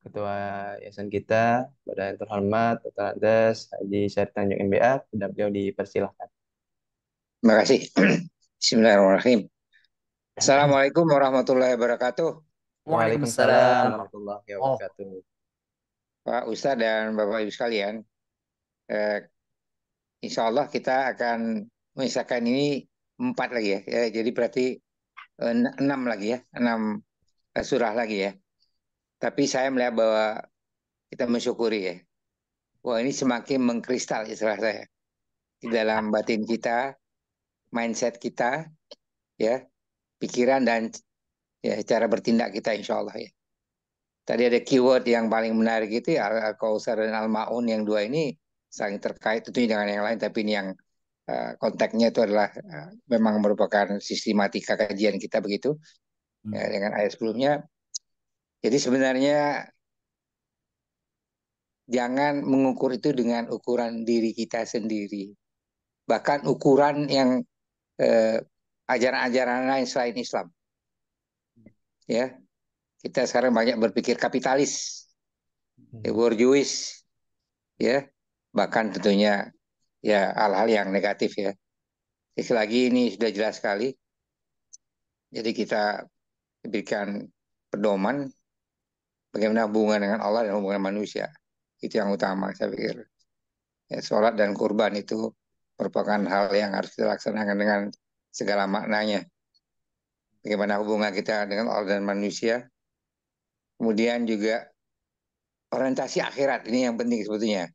Ketua Yayasan kita, Bapak yang terhormat, Dr. Andes, Haji Syarif Tanjung MBA, dan beliau dipersilahkan. Terima kasih. Bismillahirrahmanirrahim. Assalamualaikum warahmatullahi wabarakatuh. Waalaikumsalam Waalaikumsalam. warahmatullahi Oh, wabarakatuh. Pak Ustadz dan Bapak Ibu sekalian, eh, insya Allah kita akan mengisahkan ini 4 lagi ya. Jadi berarti 6 lagi ya, 6 surah lagi ya. Tapi saya melihat bahwa kita mensyukuri ya. Wah ini semakin mengkristal istilah saya. Di dalam batin kita, mindset kita, ya, pikiran dan ya cara bertindak kita insya Allah ya. Tadi ada keyword yang paling menarik itu ya Al-Kautsar dan Al-Maun yang dua ini saling terkait tentunya dengan yang lain tapi ini yang konteksnya itu adalah memang merupakan sistematika kajian kita begitu ya, dengan ayat sebelumnya. Jadi sebenarnya jangan mengukur itu dengan ukuran diri kita sendiri. Bahkan ukuran yang ajaran-ajaran lain selain Islam. Ya, kita sekarang banyak berpikir kapitalis, bourgeois, ya, bahkan tentunya ya hal-hal yang negatif ya. Sekali lagi ini sudah jelas sekali. Jadi kita diberikan pedoman bagaimana hubungan dengan Allah dan hubungan manusia. Itu yang utama saya pikir. Ya, sholat dan kurban itu merupakan hal yang harus kita laksanakan dengan segala maknanya. Bagaimana hubungan kita dengan Allah dan manusia. Kemudian juga orientasi akhirat ini yang penting sebetulnya.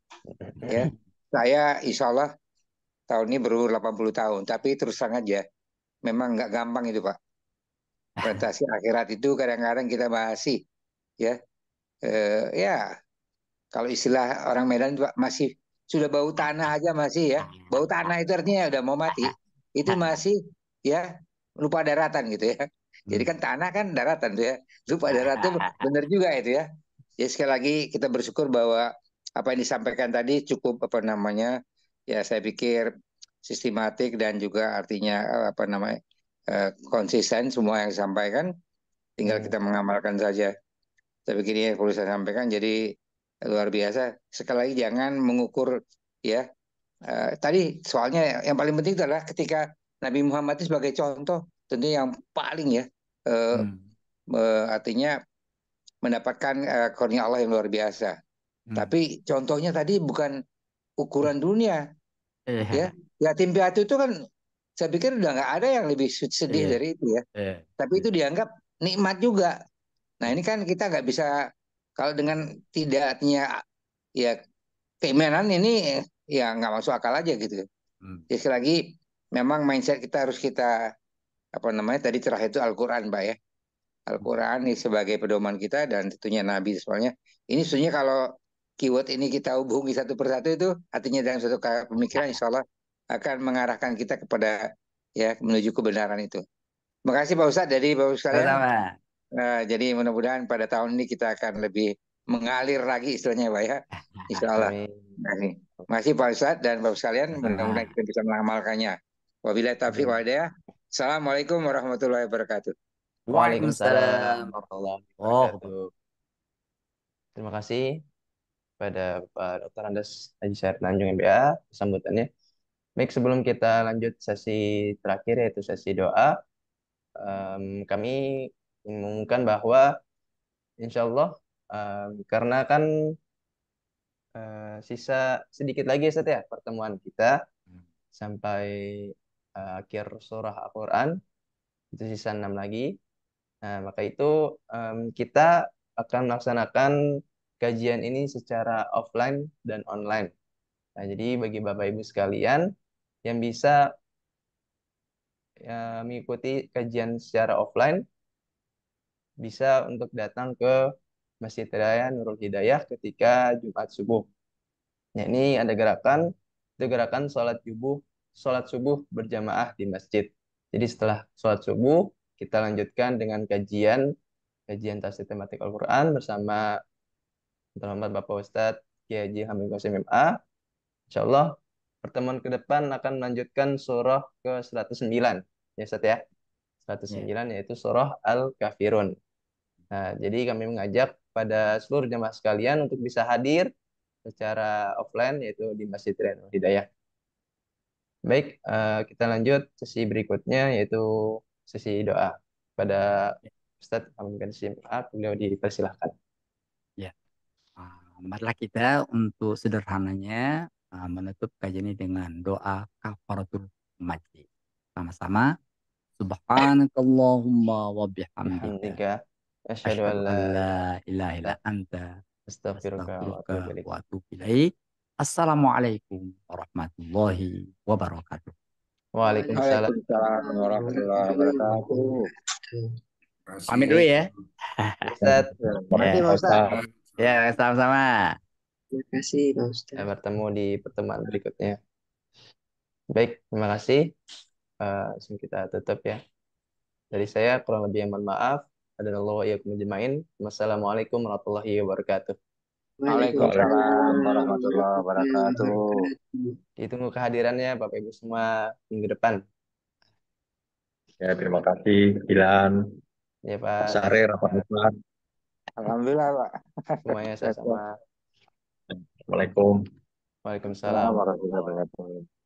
Ya, saya insya Allah tahun ini berumur 80 tahun, tapi terus terang aja, memang nggak gampang itu Pak. Orientasi akhirat itu kadang-kadang kita masih, ya, ya kalau istilah orang Medan Pak, masih sudah bau tanah aja masih ya, bau tanah itu artinya udah mau mati, itu masih ya lupa daratan gitu ya. Jadi kan tanah kan daratan tuh ya, lupa daratan benar juga itu ya. Jadi sekali lagi kita bersyukur bahwa apa yang disampaikan tadi cukup apa namanya, ya saya pikir sistematik dan juga artinya apa namanya konsisten semua yang disampaikan, tinggal kita mengamalkan saja. Saya pikir ini yang perlu saya sampaikan. Jadi luar biasa. Sekali lagi jangan mengukur ya. Tadi soalnya yang paling penting itu adalah ketika Nabi Muhammad itu sebagai contoh, tentunya yang paling ya eh, artinya mendapatkan karunia Allah yang luar biasa. Tapi contohnya tadi bukan ukuran dunia, ya. Yatim piatu itu kan saya pikir udah nggak ada yang lebih sedih dari itu ya. Tapi itu dianggap nikmat juga. Nah ini kan kita nggak bisa kalau dengan tidaknya ya keimanan ini ya nggak masuk akal aja gitu. Jadi sekali lagi memang mindset kita harus kita apa namanya tadi terakhir itu Al-Quran Pak ya. Al-Quran ini sebagai pedoman kita dan tentunya Nabi soalnya ini sebenarnya kalau keyword ini kita hubungi satu persatu itu artinya dalam satu pemikiran insya Allah akan mengarahkan kita kepada ya menuju kebenaran itu. Terima kasih Pak Ustadz dari Bapak sekalian. Sama-sama. Jadi mudah-mudahan pada tahun ini kita akan lebih mengalir lagi istilahnya Pak ya. Insya Allah. Amin. Terima kasih Pak Ustadz dan Bapak sekalian. Mudah-mudahan Sama. kita bisa mengamalkannya. Wabillahi taufiq wal hidayah. Assalamualaikum warahmatullahi wabarakatuh. Waalaikumsalam Waalaikumsalam. warahmatullahi Oh, wabarakatuh. Terima kasih pada Pak Dr. Andes Haji Syed Tanjung MBA sambutannya. Baik, sebelum kita lanjut sesi terakhir yaitu sesi doa, kami mengumumkan bahwa insya Allah karena kan sisa sedikit lagi ya Ustaz ya pertemuan kita sampai akhir surah Al-Quran, itu sisa 6 lagi. Nah, maka itu kita akan melaksanakan kajian ini secara offline dan online. Nah, jadi bagi Bapak Ibu sekalian yang bisa mengikuti kajian secara offline, bisa untuk datang ke Masjid Raya Nurul Hidayah ketika Jumat subuh. Nah, ini ada gerakan, itu gerakan sholat subuh berjamaah di masjid. Jadi setelah sholat subuh, kita lanjutkan dengan kajian tafsir tematik Al-Quran bersama terhormat Bapak Ustadz Kiai Haji Hamid Qasim MA. Insya Allah pertemuan ke depan akan melanjutkan surah ke 109. Ya Ustadz ya. 109 yaitu surah Al-Kafirun. Nah, jadi kami mengajak pada seluruh jemaah sekalian untuk bisa hadir secara offline yaitu di Masjid Raya Hidayah. Baik, kita lanjut sesi berikutnya yaitu sesi doa. Pada Ustadz Hamid Qasim MA, beliau dipersilahkan. ya. Marilah kita untuk sederhananya menutup kajian ini dengan doa kafaratul majlis. Sama-sama. Subhanakallahumma wa bihamdika. Alhamdulillah. Asyhadu an Asyhadu la an la ilaha ilaha illa illa anta. astaghfiruka wa Astaghfiruka atubu ilaik. wa atubu ilaik. Assalamualaikum warahmatullahi wabarakatuh. Waalaikumsalam. Waalaikumsalam warahmatullahi wabarakatuh. Pamit dulu ya. Ustadz, Terima kasih Ya, Pak Ustadz. ya sama-sama. Terima kasih Pak kita Ustadz. bertemu di pertemuan berikutnya. Baik, terima kasih. Langsung kita tutup ya. Dari saya kurang lebih mohon maaf. Adanallahu wa iyyakum ajmain. Wassalamualaikum warahmatullahi wabarakatuh. Waalaikumsalam warahmatullahi wabarakatuh. Ditunggu kehadirannya Bapak Ibu semua minggu depan. Ya, terima kasih, Dilan, Ya Pak Pak, Syahrir, Pak Ustaz. Alhamdulillah Pak. semuanya sama-sama. Assalamualaikum. Waalaikumsalam. Warahmatullahi wabarakatuh.